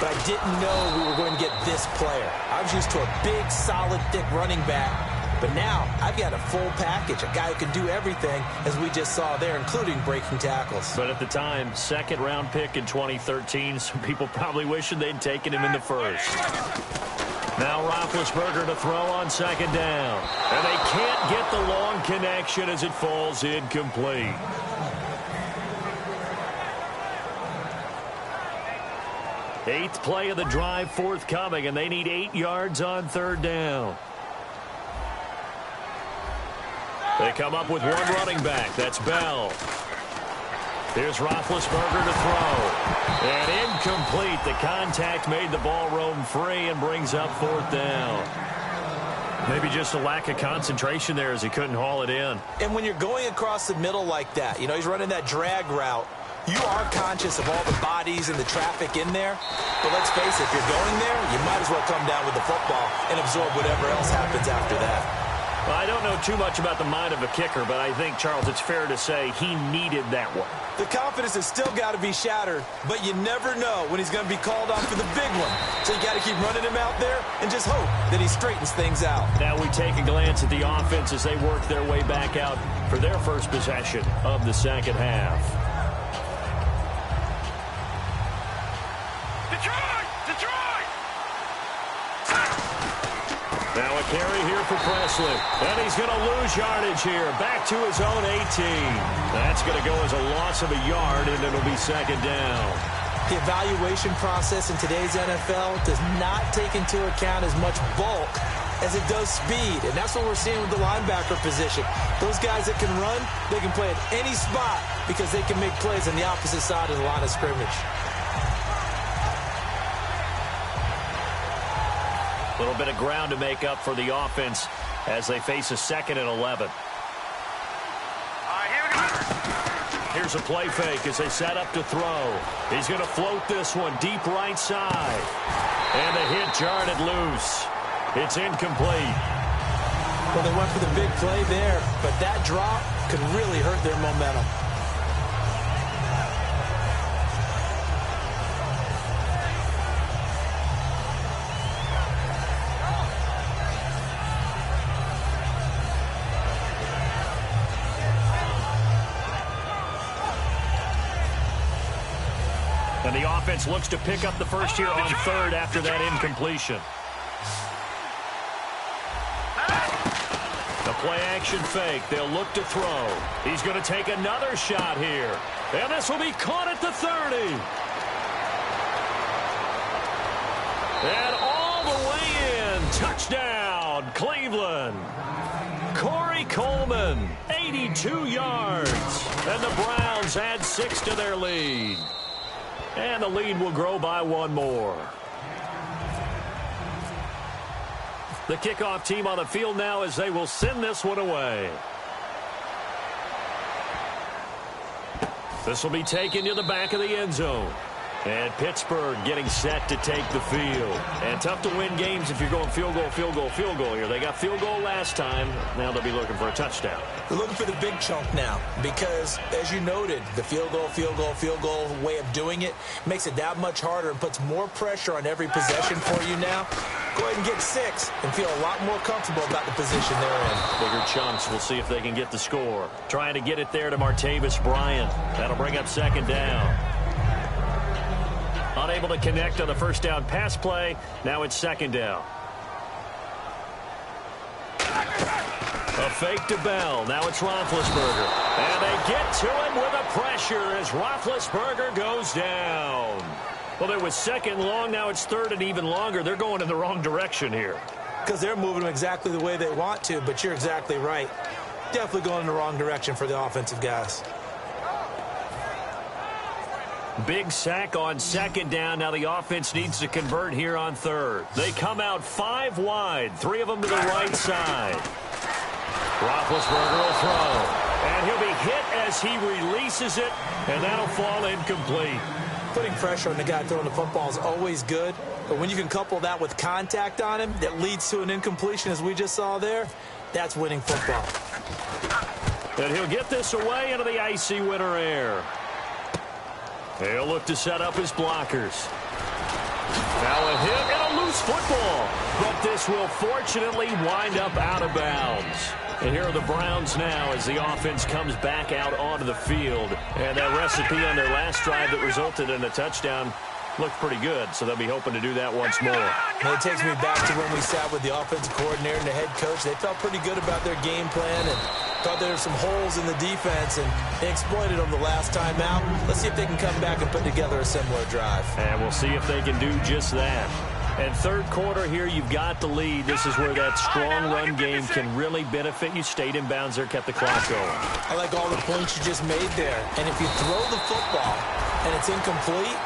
but I didn't know we were going to get this player. I was used to a big, solid, thick running back. But now, I've got a full package, a guy who can do everything, as we just saw there, including breaking tackles. But at the time, second-round pick in 2013, some people probably wishing they'd taken him in the first. Now Roethlisberger to throw on second down. And they can't get the long connection as it falls incomplete. Eighth play of the drive forthcoming, and they need 8 yards on third down. They come up with one running back. That's Bell. Here's Roethlisberger to throw. And incomplete. The contact made the ball roam free and brings up fourth down. Maybe just a lack of concentration there as he couldn't haul it in. And when you're going across the middle like that, you know, he's running that drag route, you are conscious of all the bodies and the traffic in there. But let's face it, if you're going there, you might as well come down with the football and absorb whatever else happens after that. Well, I don't know too much about the mind of a kicker, but I think, Charles, it's fair to say he needed that one. The confidence has still got to be shattered, but you never know when he's going to be called on for the big one. So you got to keep running him out there and just hope that he straightens things out. Now we take a glance at the offense as they work their way back out for their first possession of the second half. Now a carry here for Presley. And he's going to lose yardage here. Back to his own 18. That's going to go as a loss of a yard, and it'll be second down. The evaluation process in today's NFL does not take into account as much bulk as it does speed. And that's what we're seeing with the linebacker position. Those guys that can run, they can play at any spot because they can make plays on the opposite side of the line of scrimmage. A little bit of ground to make up for the offense as they face a 2nd and 11. Here's a play fake as they set up to throw. He's going to float this one deep right side. And the hit jarred it loose. It's incomplete. Well, they went for the big play there, but that drop could really hurt their momentum. And the offense looks to pick up the first here on third after that incompletion. The play-action fake. They'll look to throw. He's going to take another shot here. And this will be caught at the 30. And all the way in. Touchdown, Cleveland. Corey Coleman, 82 yards. And the Browns add 6 to their lead. And the lead will grow by one more. The kickoff team on the field now as they will send this one away. This will be taken to the back of the end zone. And Pittsburgh getting set to take the field. And tough to win games if you're going field goal, field goal, field goal here. They got field goal last time. Now they'll be looking for a touchdown. They're looking for the big chunk now because, as you noted, the field goal way of doing it makes it that much harder and puts more pressure on every possession for you now. Go ahead and get 6 and feel a lot more comfortable about the position they're in. Bigger chunks. We'll see if they can get the score. Trying to get it there to Martavis Bryant. That'll bring up second down. Unable to connect on the first down pass play. Now it's second down. A fake to Bell. Now it's Roethlisberger. And they get to him with a pressure as Roethlisberger goes down. Well, it was second long. Now it's third and even longer. They're going in the wrong direction here. Because they're moving them exactly the way they want to, but you're exactly right. Definitely going in the wrong direction for the offensive guys. Big sack on second down. Now the offense needs to convert here on third. They come out 5 wide, 3 of them to the right side. Roethlisberger will throw, and he'll be hit as he releases it, and that'll fall incomplete. Putting pressure on the guy throwing the football is always good, but when you can couple that with contact on him that leads to an incompletion, as we just saw there, that's winning football. And he'll get this away into the icy winter air. He'll look to set up his blockers. Now a hit and a loose football, but this will fortunately wind up out of bounds. And here are the Browns now as the offense comes back out onto the field. And that recipe on their last drive that resulted in a touchdown looked pretty good, so they'll be hoping to do that once more. And it takes me back to when we sat with the offensive coordinator and the head coach. They felt pretty good about their game plan and thought there were some holes in the defense, and they exploited them the last time out. Let's see if they can come back and put together a similar drive. And we'll see if they can do just that. And third quarter here, you've got the lead. This is where that strong run game can really benefit you. Stayed in bounds there, kept the clock going. I like all the points you just made there. And if you throw the football and it's incomplete,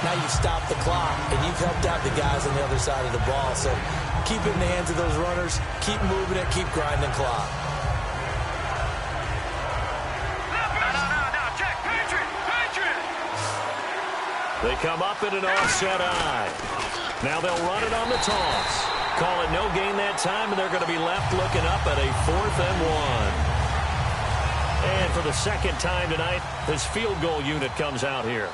now you've stopped the clock and you've helped out the guys on the other side of the ball. So keep it in the hands of those runners. Keep moving it. Keep grinding clock. They come up in an offset eye. Now they'll run it on the toss. Call it no gain that time, and they're going to be left looking up at a 4th and 1. And for the second time tonight, his field goal unit comes out here.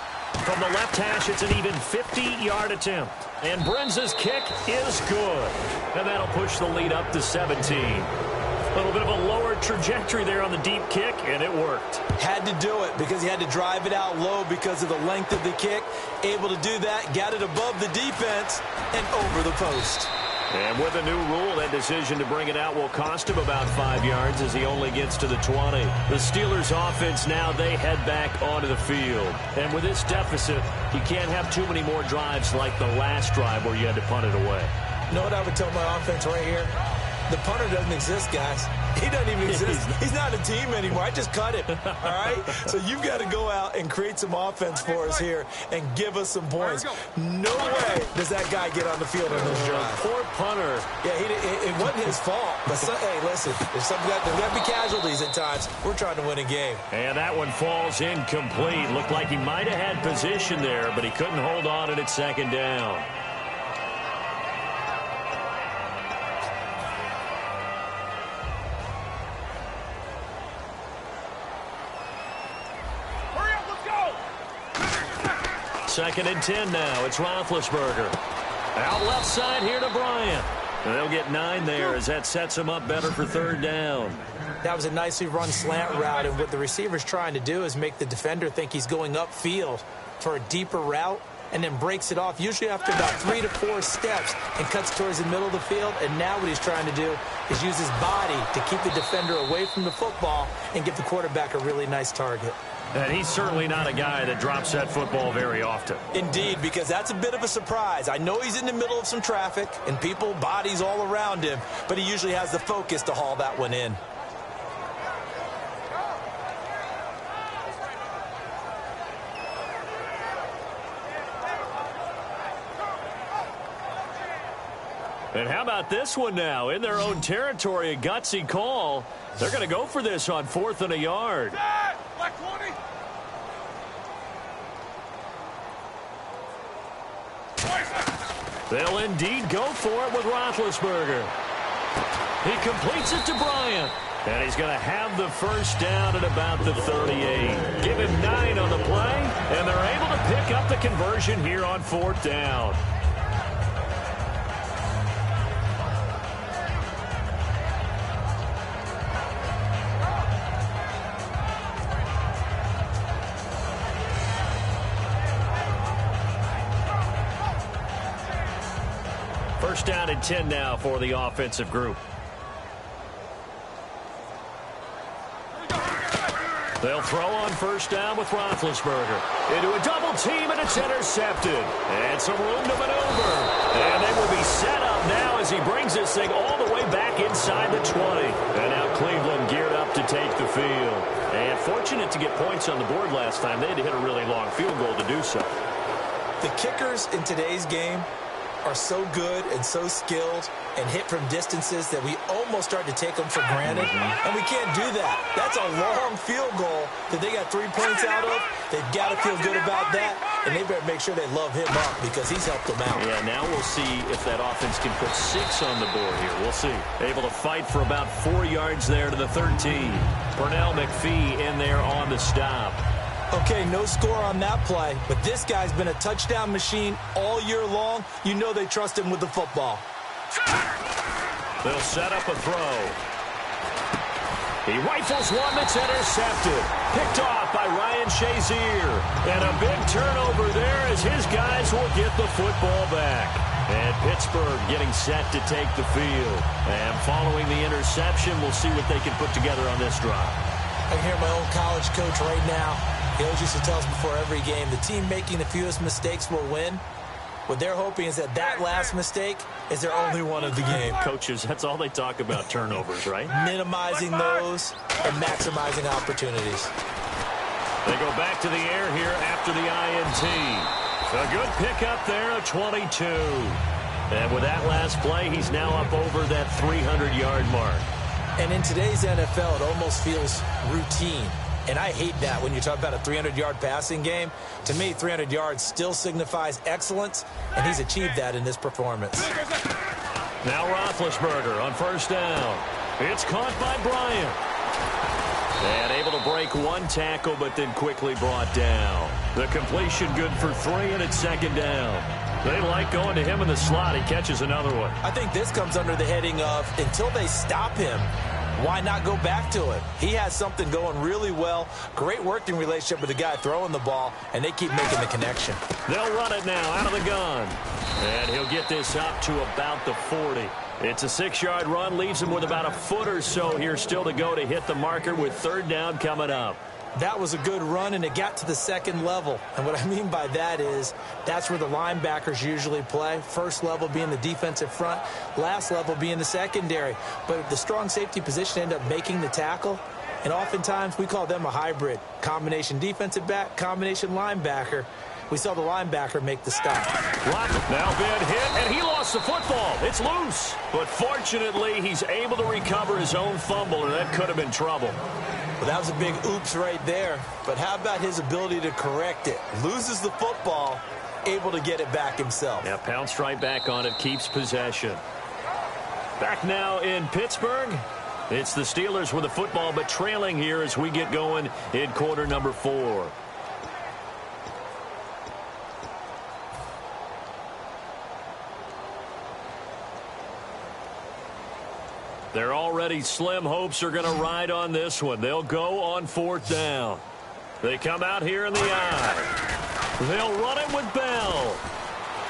From the left hash, it's an even 50-yard attempt. And Brenza's kick is good. And that'll push the lead up to 17. A little bit of a lower trajectory there on the deep kick, and it worked. Had to do it because he had to drive it out low because of the length of the kick. Able to do that, got it above the defense, and over the post. And with a new rule, that decision to bring it out will cost him about 5 yards as he only gets to the 20. The Steelers' offense now, they head back onto the field. And with this deficit, you can't have too many more drives like the last drive where you had to punt it away. You know what I would tell my offense right here? The punter doesn't exist, guys. He doesn't even exist. He's not a team anymore. I just cut him. All right? So you've got to go out and create some offense for us here and give us some points. No way does that guy get on the field on this drive. Poor punter. Yeah, it wasn't his fault. But, hey, listen, there's got to be casualties at times. We're trying to win a game. And that one falls incomplete. Looked like he might have had position there, but he couldn't hold on at second down. Second and 10 now. It's Roethlisberger. Out left side here to Bryant. And they'll get 9 there as that sets them up better for third down. That was a nicely run slant route, and what the receiver's trying to do is make the defender think he's going upfield for a deeper route and then breaks it off, usually after about 3 to 4 steps, and cuts towards the middle of the field. And now what he's trying to do is use his body to keep the defender away from the football and give the quarterback a really nice target. And he's certainly not a guy that drops that football very often. Indeed, because that's a bit of a surprise. I know he's in the middle of some traffic and people, bodies all around him, but he usually has the focus to haul that one in. And how about this one now? In their own territory, a gutsy call. They're going to go for this on 4th and a yard. Black 20. They'll indeed go for it with Roethlisberger. He completes it to Bryant. And he's going to have the first down at about the 38. Give him 9 on the play, and they're able to pick up the conversion here on 4th down. First down and 10 now for the offensive group. They'll throw on first down with Roethlisberger. Into a double team, and it's intercepted. And some room to maneuver. And they will be set up now as he brings this thing all the way back inside the 20. And now Cleveland geared up to take the field. And fortunate to get points on the board last time. They had to hit a really long field goal to do so. The kickers in today's game are so good and so skilled and hit from distances that we almost start to take them for granted. And we can't do that. That's a long field goal that they got 3 points out of. They've got to feel good about that, and they better make sure they love him up because he's helped them out. Yeah, now we'll see if that offense can put 6 on the board here. We'll see. Able to fight for about 4 yards there to the 13. Pernell McPhee in there on the stop. Okay, no score on that play, but this guy's been a touchdown machine all year long. You know they trust him with the football. They'll set up a throw. He rifles one that's intercepted. Picked off by Ryan Shazier. And a big turnover there as his guys will get the football back. And Pittsburgh getting set to take the field. And following the interception, we'll see what they can put together on this drive. I can hear my own college coach right now. He always used to tell us before every game, the team making the fewest mistakes will win. What they're hoping is that last mistake is their only one of the game. Coaches, that's all they talk about, turnovers, right? Minimizing those and maximizing opportunities. They go back to the air here after the INT. A good pickup there, a 22. And with that last play, he's now up over that 300-yard mark. And in today's NFL, it almost feels routine. And I hate that when you talk about a 300-yard passing game. To me, 300 yards still signifies excellence, and he's achieved that in this performance. Now Roethlisberger on first down. It's caught by Bryant. And able to break one tackle, but then quickly brought down. The completion good for 3, and it's second down. They like going to him in the slot. He catches another one. I think this comes under the heading of, until they stop him, why not go back to it? He has something going really well. Great working relationship with the guy throwing the ball, and they keep making the connection. They'll run it now out of the gun. And he'll get this up to about the 40. It's a 6-yard run, leaves him with about a foot or so here still to go to hit the marker with third down coming up. That was a good run, and it got to the second level. And what I mean by that is that's where the linebackers usually play. First level being the defensive front, last level being the secondary. But the strong safety position ended up making the tackle, and oftentimes we call them a hybrid. Combination defensive back, combination linebacker. We saw the linebacker make the stop. Now been hit, and he lost the football. It's loose. But fortunately, he's able to recover his own fumble, and that could have been trouble. Well, that was a big oops right there. But how about his ability to correct it? Loses the football, able to get it back himself. Yeah, pounced right back on it, keeps possession. Back now in Pittsburgh. It's the Steelers with the football, but trailing here as we get going in quarter number 4. Their already slim hopes are going to ride on this one. They'll go on fourth down. They come out here in the eye. They'll run it with Bell.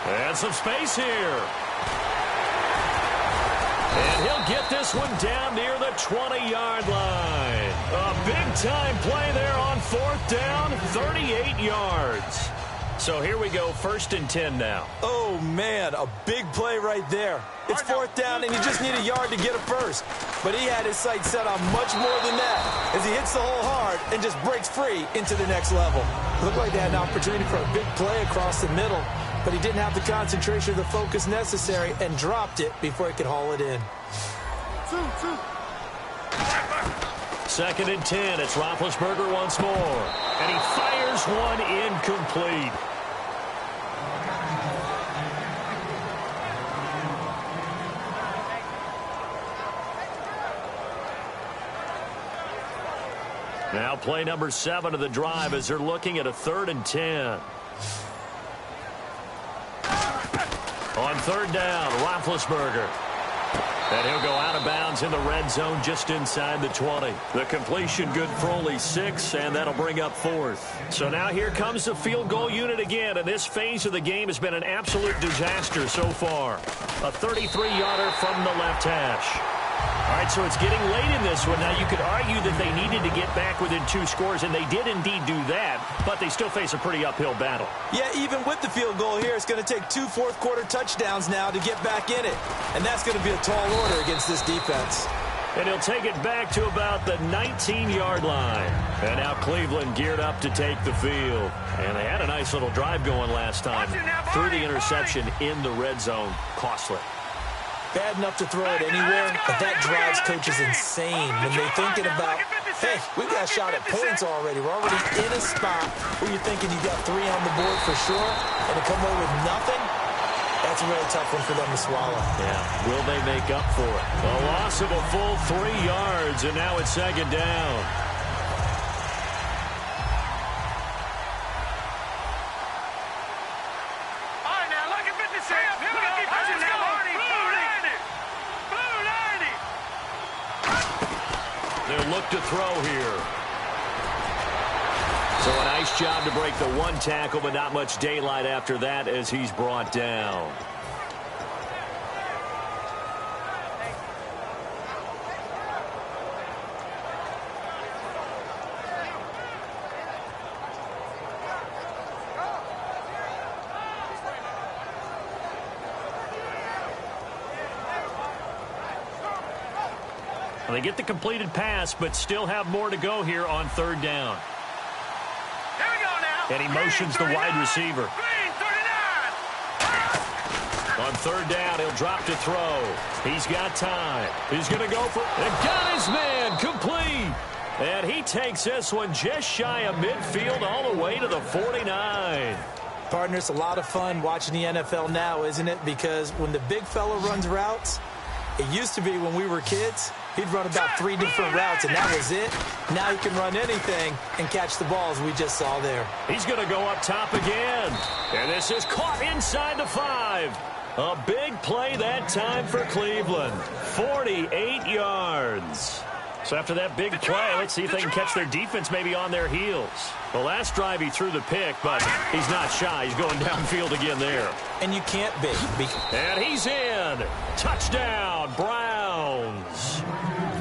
And some space here. And he'll get this one down near the 20-yard line. A big-time play there on fourth down, 38 yards. So here we go, 1st and 10 now. Oh, man, a big play right there. It's fourth down, and you just need a yard to get a first. But he had his sights set on much more than that as he hits the hole hard and just breaks free into the next level. Looked like they had an opportunity for a big play across the middle, but he didn't have the concentration or the focus necessary and dropped it before he could haul it in. 2nd and 10. It's Roethlisberger once more. And he fires one incomplete. Now play number 7 of the drive as they're looking at a 3rd and 10. On 3rd down, Roethlisberger. And he'll go out of bounds in the red zone just inside the 20. The completion good for only 6, and that'll bring up 4th. So now here comes the field goal unit again, and this phase of the game has been an absolute disaster so far. A 33-yarder from the left hash. All right, so it's getting late in this one. Now, you could argue that they needed to get back within 2 scores, and they did indeed do that, but they still face a pretty uphill battle. Yeah, even with the field goal here, it's going to take 2 fourth-quarter touchdowns now to get back in it. And that's going to be a tall order against this defense. And he'll take it back to about the 19-yard line. And now Cleveland geared up to take the field. And they had a nice little drive going last time. Threw the interception in the red zone. Costly. Bad enough to throw it anywhere, but that drives coaches insane when they're thinking about, hey, we've got a shot at points already. We're already in a spot where you're thinking you got 3 on the board for sure, and to come away with nothing, that's a really tough one for them to swallow. Yeah, will they make up for it? A loss of a full 3 yards, and now it's second down. They'll look to throw here. So a nice job to break the 1 tackle, but not much daylight after that as he's brought down. They get the completed pass, but still have more to go here on 3rd down. Here we go now. And he motions the wide receiver. On 3rd down, he'll drop to throw. He's got time. He's going to go for it. And got his man complete. And he takes this one just shy of midfield all the way to the 49. Partner, it's a lot of fun watching the NFL now, isn't it? Because when the big fella runs routes, it used to be when we were kids, he'd run about 3 different routes, and that was it. Now he can run anything and catch the balls we just saw there. He's going to go up top again. And this is caught inside the 5. A big play that time for Cleveland. 48 yards. So after that big play, let's see if they can catch their defense maybe on their heels. The last drive he threw the pick, but he's not shy. He's going downfield again there. And you can't be. And he's in. Touchdown, Browns.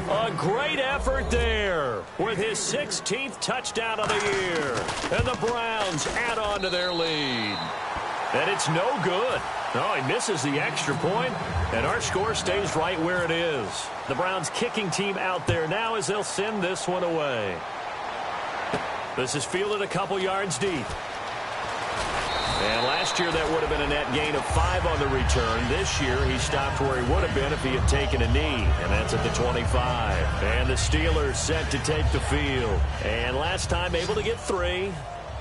A great effort there with his 16th touchdown of the year. And the Browns add on to their lead. And it's no good. No, he misses the extra point, and our score stays right where it is. The Browns kicking team out there now as they'll send this one away. This is fielded a couple yards deep. And last year that would have been a net gain of 5 on the return. This year he stopped where he would have been if he had taken a knee, and that's at the 25. And the Steelers set to take the field. And last time able to get 3.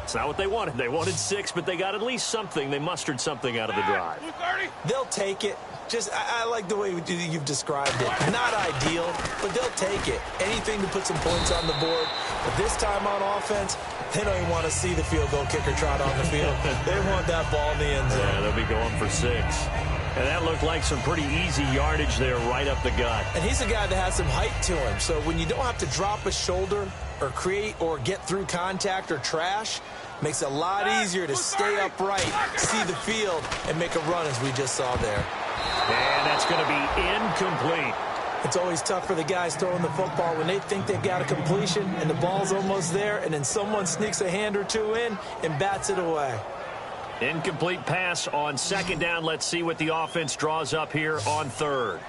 It's not what they wanted. They wanted 6, but they got at least something. They mustered something out of the drive. They'll take it. I like the way you've described it. Not ideal, but they'll take it. Anything to put some points on the board. But this time on offense, they don't even want to see the field goal kicker trot on the field. They want that ball in the end zone. Yeah, they'll be going for 6. And that looked like some pretty easy yardage there right up the gut. And he's a guy that has some height to him. So when you don't have to drop a shoulder or create or get through contact or trash, makes it a lot easier to stay upright, see the field, and make a run as we just saw there. And that's going to be incomplete. It's always tough for the guys throwing the football when they think they've got a completion and the ball's almost there, and then someone sneaks a hand or 2 in and bats it away. Incomplete pass on 2nd down. Let's see what the offense draws up here on 3rd.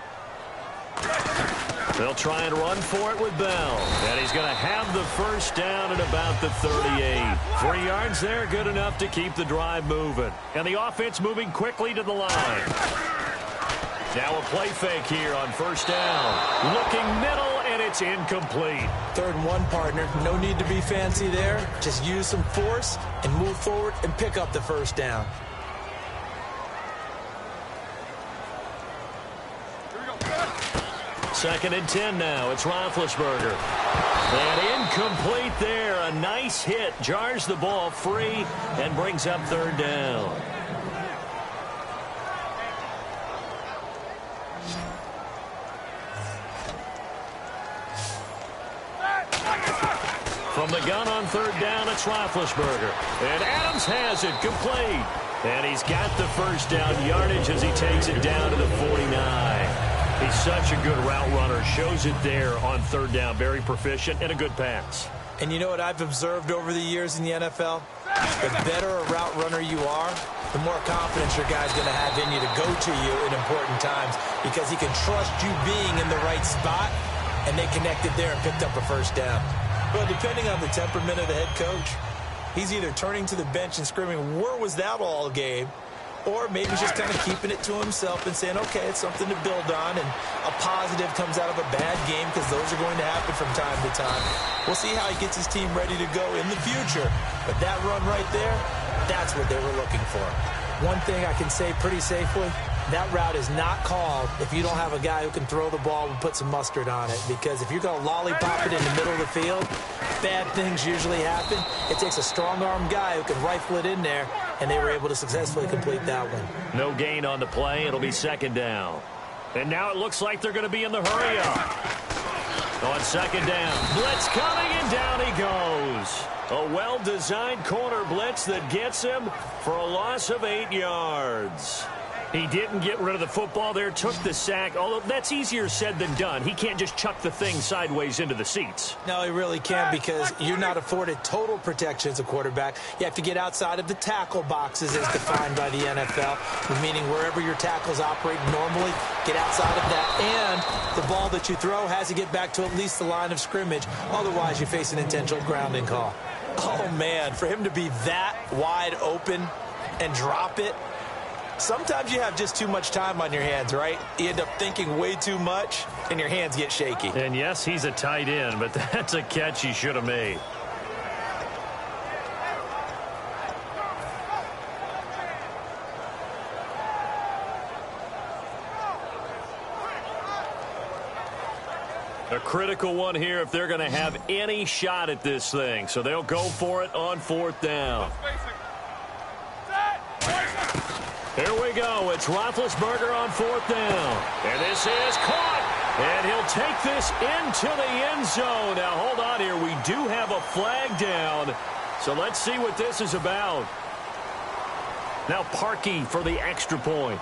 They'll try and run for it with Bell. And he's going to have the 1st down at about the 38. 3 yards there, good enough to keep the drive moving. And the offense moving quickly to the line. Now a play fake here on 1st down. Looking middle, and it's incomplete. 3rd and 1, partner. No need to be fancy there. Just use some force and move forward and pick up the 1st down. Second and 10 now. It's Roethlisberger. And incomplete there. A nice hit. Jars the ball free and brings up 3rd down. From the gun on 3rd down, it's Roethlisberger. And Adams has it complete. And he's got the 1st down yardage as he takes it down to the 49. He He's such a good route runner. Shows it there on third down. Very proficient and a good pass. And you know what I've observed over the years in the NFL? The better a route runner you are, the more confidence your guy's going to have in you to go to you in important times because he can trust you being in the right spot, and they connected there and picked up a first down. Well, depending on the temperament of the head coach, he's either turning to the bench and screaming, "Where was that all game?" Or maybe just kind of keeping it to himself and saying, okay, it's something to build on, and a positive comes out of a bad game because those are going to happen from time to time. We'll see how he gets his team ready to go in the future. But that run right there, that's what they were looking for. One thing I can say pretty safely, that route is not called if you don't have a guy who can throw the ball and put some mustard on it. Because if you're going to lollipop it in the middle of the field, bad things usually happen. It takes a strong-arm guy who can rifle it in there, and they were able to successfully complete that one. No gain on the play. It'll be second down. And now it looks like they're going to be in the hurry-up. On second down, blitz coming, and down he goes. A well-designed corner blitz that gets him for a loss of 8 yards. He didn't get rid of the football there, took the sack, although that's easier said than done. He can't just chuck the thing sideways into the seats. No, he really can't because you're not afforded total protection as a quarterback. You have to get outside of the tackle boxes as defined by the NFL, meaning wherever your tackles operate normally, get outside of that. And the ball that you throw has to get back to at least the line of scrimmage. Otherwise, you face an intentional grounding call. Oh, man, for him to be that wide open and drop it, sometimes you have just too much time on your hands, right? You end up thinking way too much, and your hands get shaky. And yes, he's a tight end, but that's a catch he should have made. A critical one here if they're going to have any shot at this thing. So they'll go for it on fourth down. Here we go. It's Roethlisberger on fourth down. And this is caught. And he'll take this into the end zone. Now, hold on here. We do have a flag down. So let's see what this is about. Now Parkey for the extra point.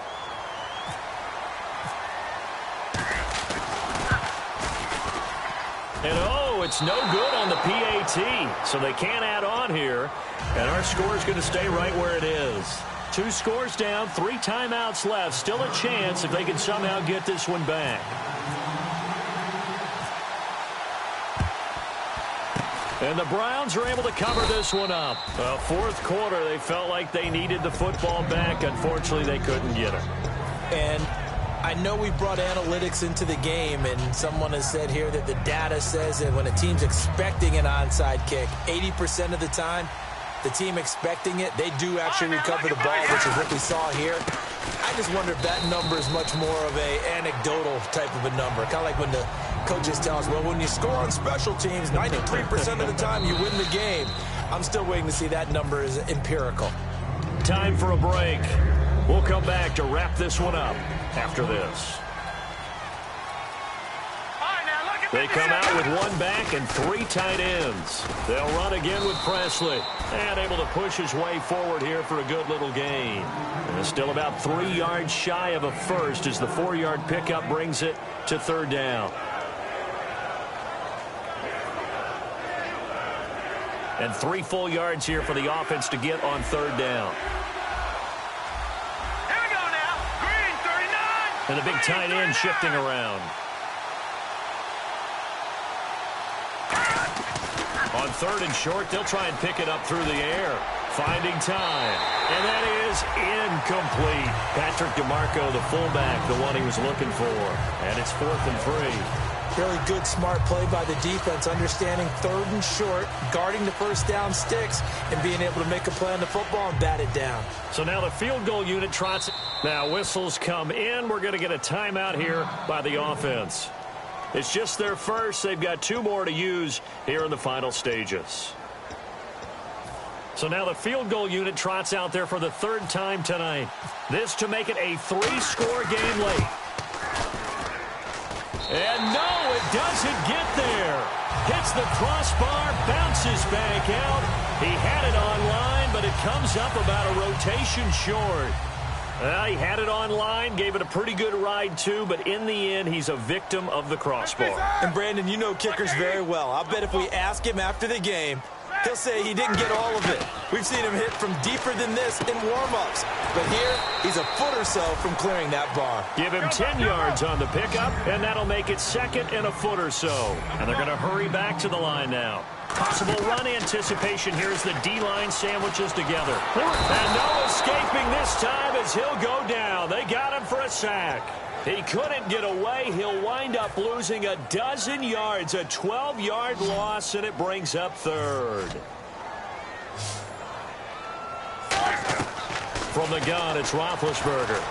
And, oh, it's no good on the PAT. So they can't add on here. And our score is going to stay right where it is. 2 scores down, 3 timeouts left. Still a chance if they can somehow get this one back. And the Browns are able to cover this one up. Fourth quarter, they felt like they needed the football back. Unfortunately, they couldn't get it. And I know we brought analytics into the game, and someone has said here that the data says that when a team's expecting an onside kick, 80% of the time, the team expecting it, they do actually recover the ball, which is what we saw here. I just wonder if that number is much more of a anecdotal type of a number. Kind of like when the coaches tell us, well, when you score on special teams, 93% of the time you win the game. I'm still waiting to see that number is empirical. Time for a break. We'll come back to wrap this one up after this. They come out with 1 back and 3 tight ends. They'll run again with Presley. And able to push his way forward here for a good little gain. And still about 3 yards shy of a first as the 4-yard pickup brings it to third down. And 3 full yards here for the offense to get on third down. Here we go now. Green, 39. And the big tight end shifting around. On third and short, they'll try and pick it up through the air. Finding time. And that is incomplete. Patrick DeMarco, the fullback, the one he was looking for. And it's 4th and 3. Really good, smart play by the defense, understanding third and short, guarding the first down sticks, and being able to make a play on the football and bat it down. So now the field goal unit trots it. Now whistles come in. We're going to get a timeout here by the offense. It's just their first. They've got 2 more to use here in the final stages. So now the field goal unit trots out there for the 3rd time tonight. This to make it a 3-score game late. And no, it doesn't get there. Hits the crossbar, bounces back out. He had it on line, but it comes up about a rotation short. Well, he had it online, gave it a pretty good ride, too, but in the end, he's a victim of the crossbar. And, Brandon, you know kickers very well. I'll bet if we ask him after the game, he'll say he didn't get all of it. We've seen him hit from deeper than this in warm-ups. But here, he's a foot or so from clearing that bar. Give him 10 yards on the pickup, and that'll make it second and a foot or so. And they're going to hurry back to the line now. Possible run anticipation here as the D-line sandwiches together. And no escaping this time as he'll go down. They got him for a sack. He couldn't get away. He'll wind up losing a dozen yards, a 12-yard loss, and it brings up third. From the gun, it's Roethlisberger.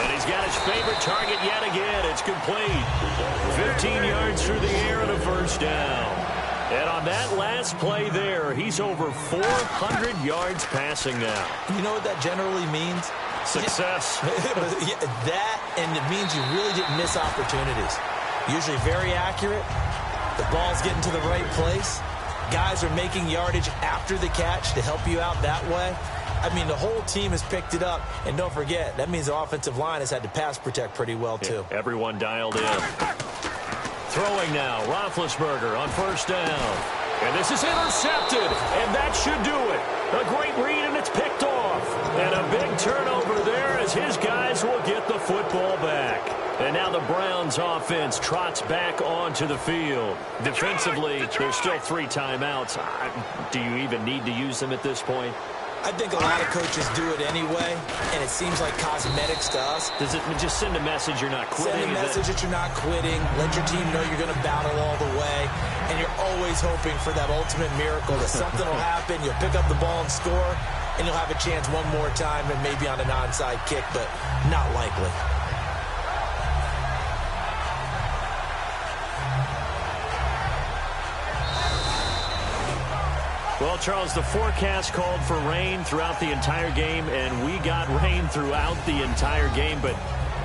And he's got his favorite target yet again. It's complete. 15 yards through the air and a first down. And on that last play there, he's over 400 yards passing now. You know what that generally means? Success. That, and it means you really didn't miss opportunities. Usually very accurate. The ball's getting to the right place. Guys are making yardage after the catch to help you out that way. I mean, the whole team has picked it up. And don't forget, that means the offensive line has had to pass protect pretty well, too. Yeah, everyone dialed in. Throwing now, Roethlisberger on first down. And this is intercepted, and that should do it. A great read, and it's picked off. And a big turnover there as his guys will get the football back. And now the Browns offense trots back onto the field. Defensively, there's still 3 timeouts. Do you even need to use them at this point? I think a lot of coaches do it anyway, and it seems like cosmetics to us. Does it just send a message you're not quitting? Send a message that you're not quitting. Let your team know you're going to battle all the way, and you're always hoping for that ultimate miracle that something will happen, you'll pick up the ball and score, and you'll have a chance one more time and maybe on an onside kick, but not likely. Well, Charles, the forecast called for rain throughout the entire game, and we got rain throughout the entire game. But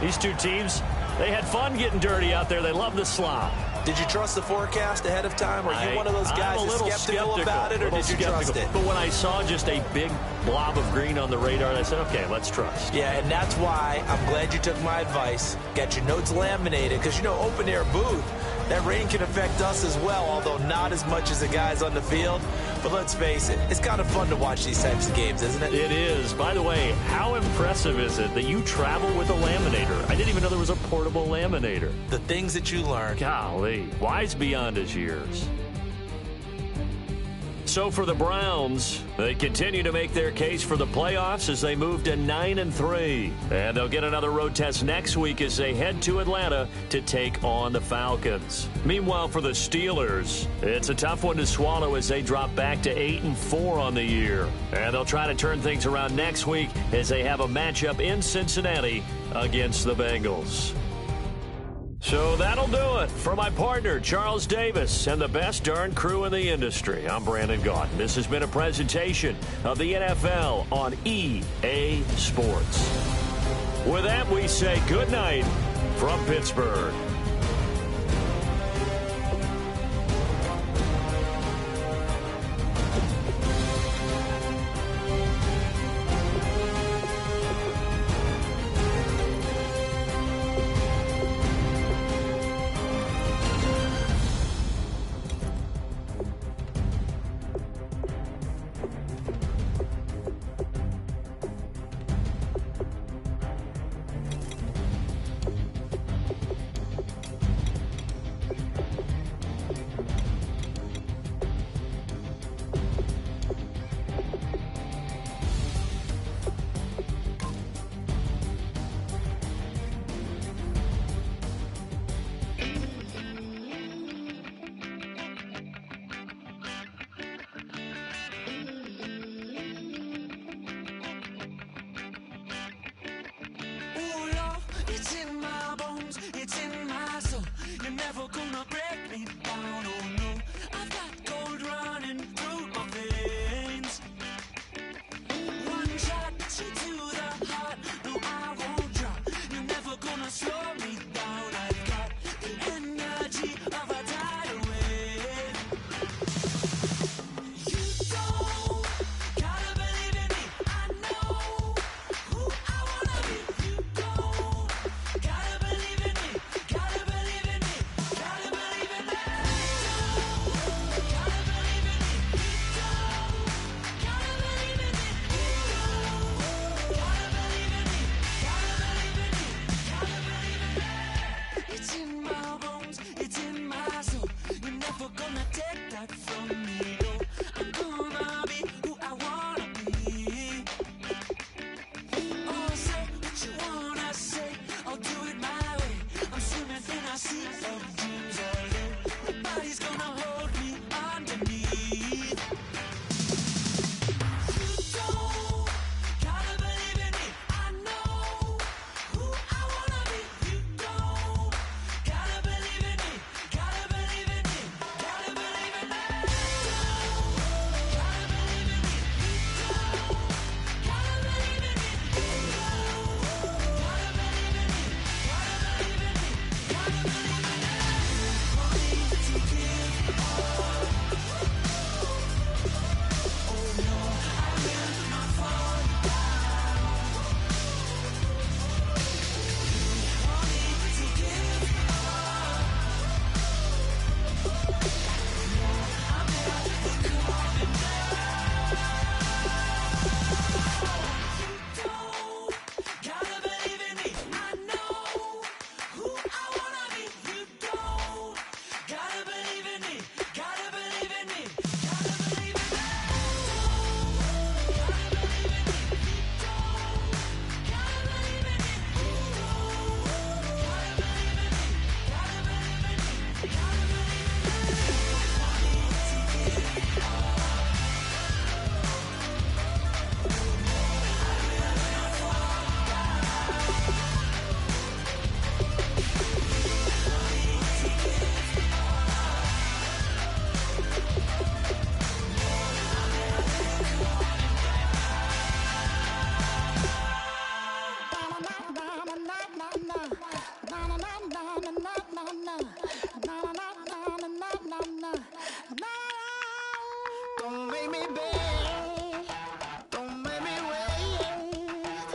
these two teams, they had fun getting dirty out there. They love the slop. Did you trust the forecast ahead of time? Are you one of those guys that's skeptical about it, or did you trust it? But when I saw just a big blob of green on the radar, I said, okay, let's trust. Yeah, and that's why I'm glad you took my advice. Got your notes laminated, because, you know, open-air booth, that rain can affect us as well, although not as much as the guys on the field. But let's face it, it's kind of fun to watch these types of games, isn't it? It is. By the way, how impressive is it that you travel with a laminator? I didn't even know there was a portable laminator. The things that you learn. Golly, wise beyond his years. So for the Browns, they continue to make their case for the playoffs as they move to 9-3. And they'll get another road test next week as they head to Atlanta to take on the Falcons. Meanwhile, for the Steelers, it's a tough one to swallow as they drop back to 8-4 on the year. And they'll try to turn things around next week as they have a matchup in Cincinnati against the Bengals. So that'll do it. For my partner, Charles Davis, and the best darn crew in the industry, I'm Brandon Gaudin. This has been a presentation of the NFL on EA Sports. With that, we say good night from Pittsburgh. Don't make me beg, don't make me wait.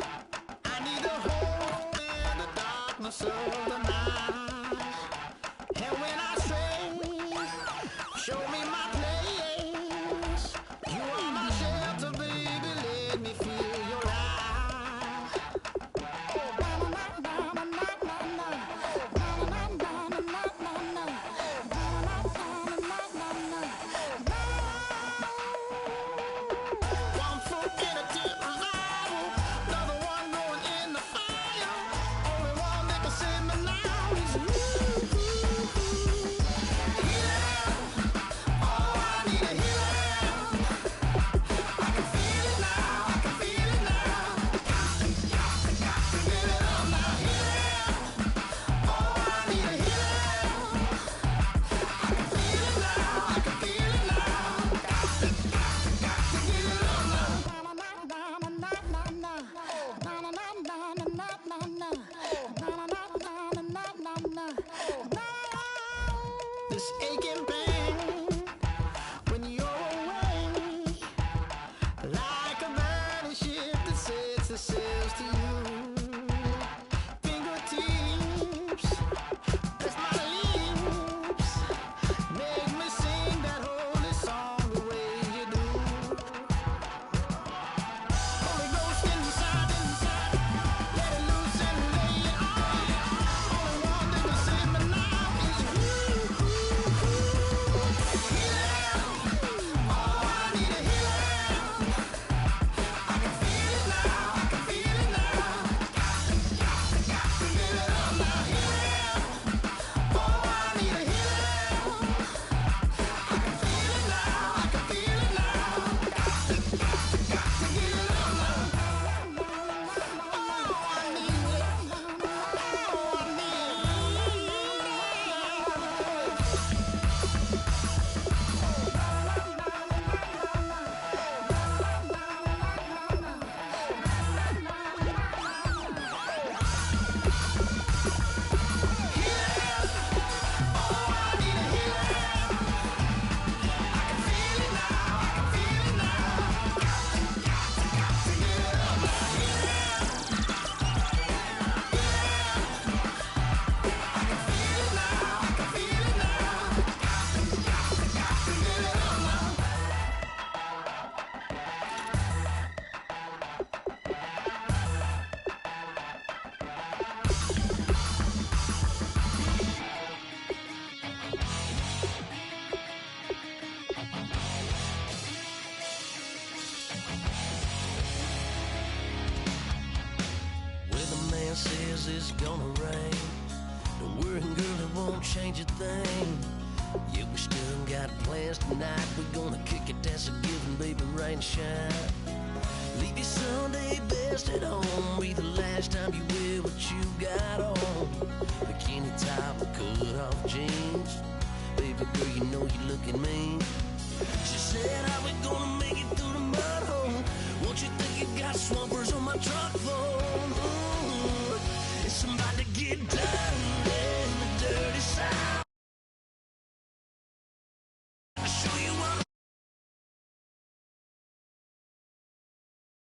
I need a home in the darkness of the night. And when I stray, show me my place. You are my shelter, baby, let me feel your light. One foot in a deep revival, another one going in the fire. Only one that can save me now is you. Healing, oh, I need a healing. I can feel it now, I can feel it now. Got to get it up now. Healing, oh, I need a healing. I can feel it now, I can feel it now. Got to get it up now. This aching pain when you're away, like a burning ship that sets itself to you. Fingertips, press my lips, make me sing that holy song the way you do. Holy Ghost inside, let it loose and lay it on. Only one that can save me now is you. Healing, oh, I need a healing. I can feel it now, I can feel it now. Got to get it up now. Healing, oh, I need a healing. I can feel it now, I can feel it now. Got to get it up now. Oh, I need it. Oh, I need Weatherman says it's gonna rain. Don't worry, girl, it won't change a thing. Yeah, we still got plans tonight. We're gonna kick it, that's a given, baby, rain or shine. Leave your Sunday best at home. Be the last time you wear what you got on. Bikini top, cut off jeans. Baby girl, you know you looking mean. She said, how we gonna make it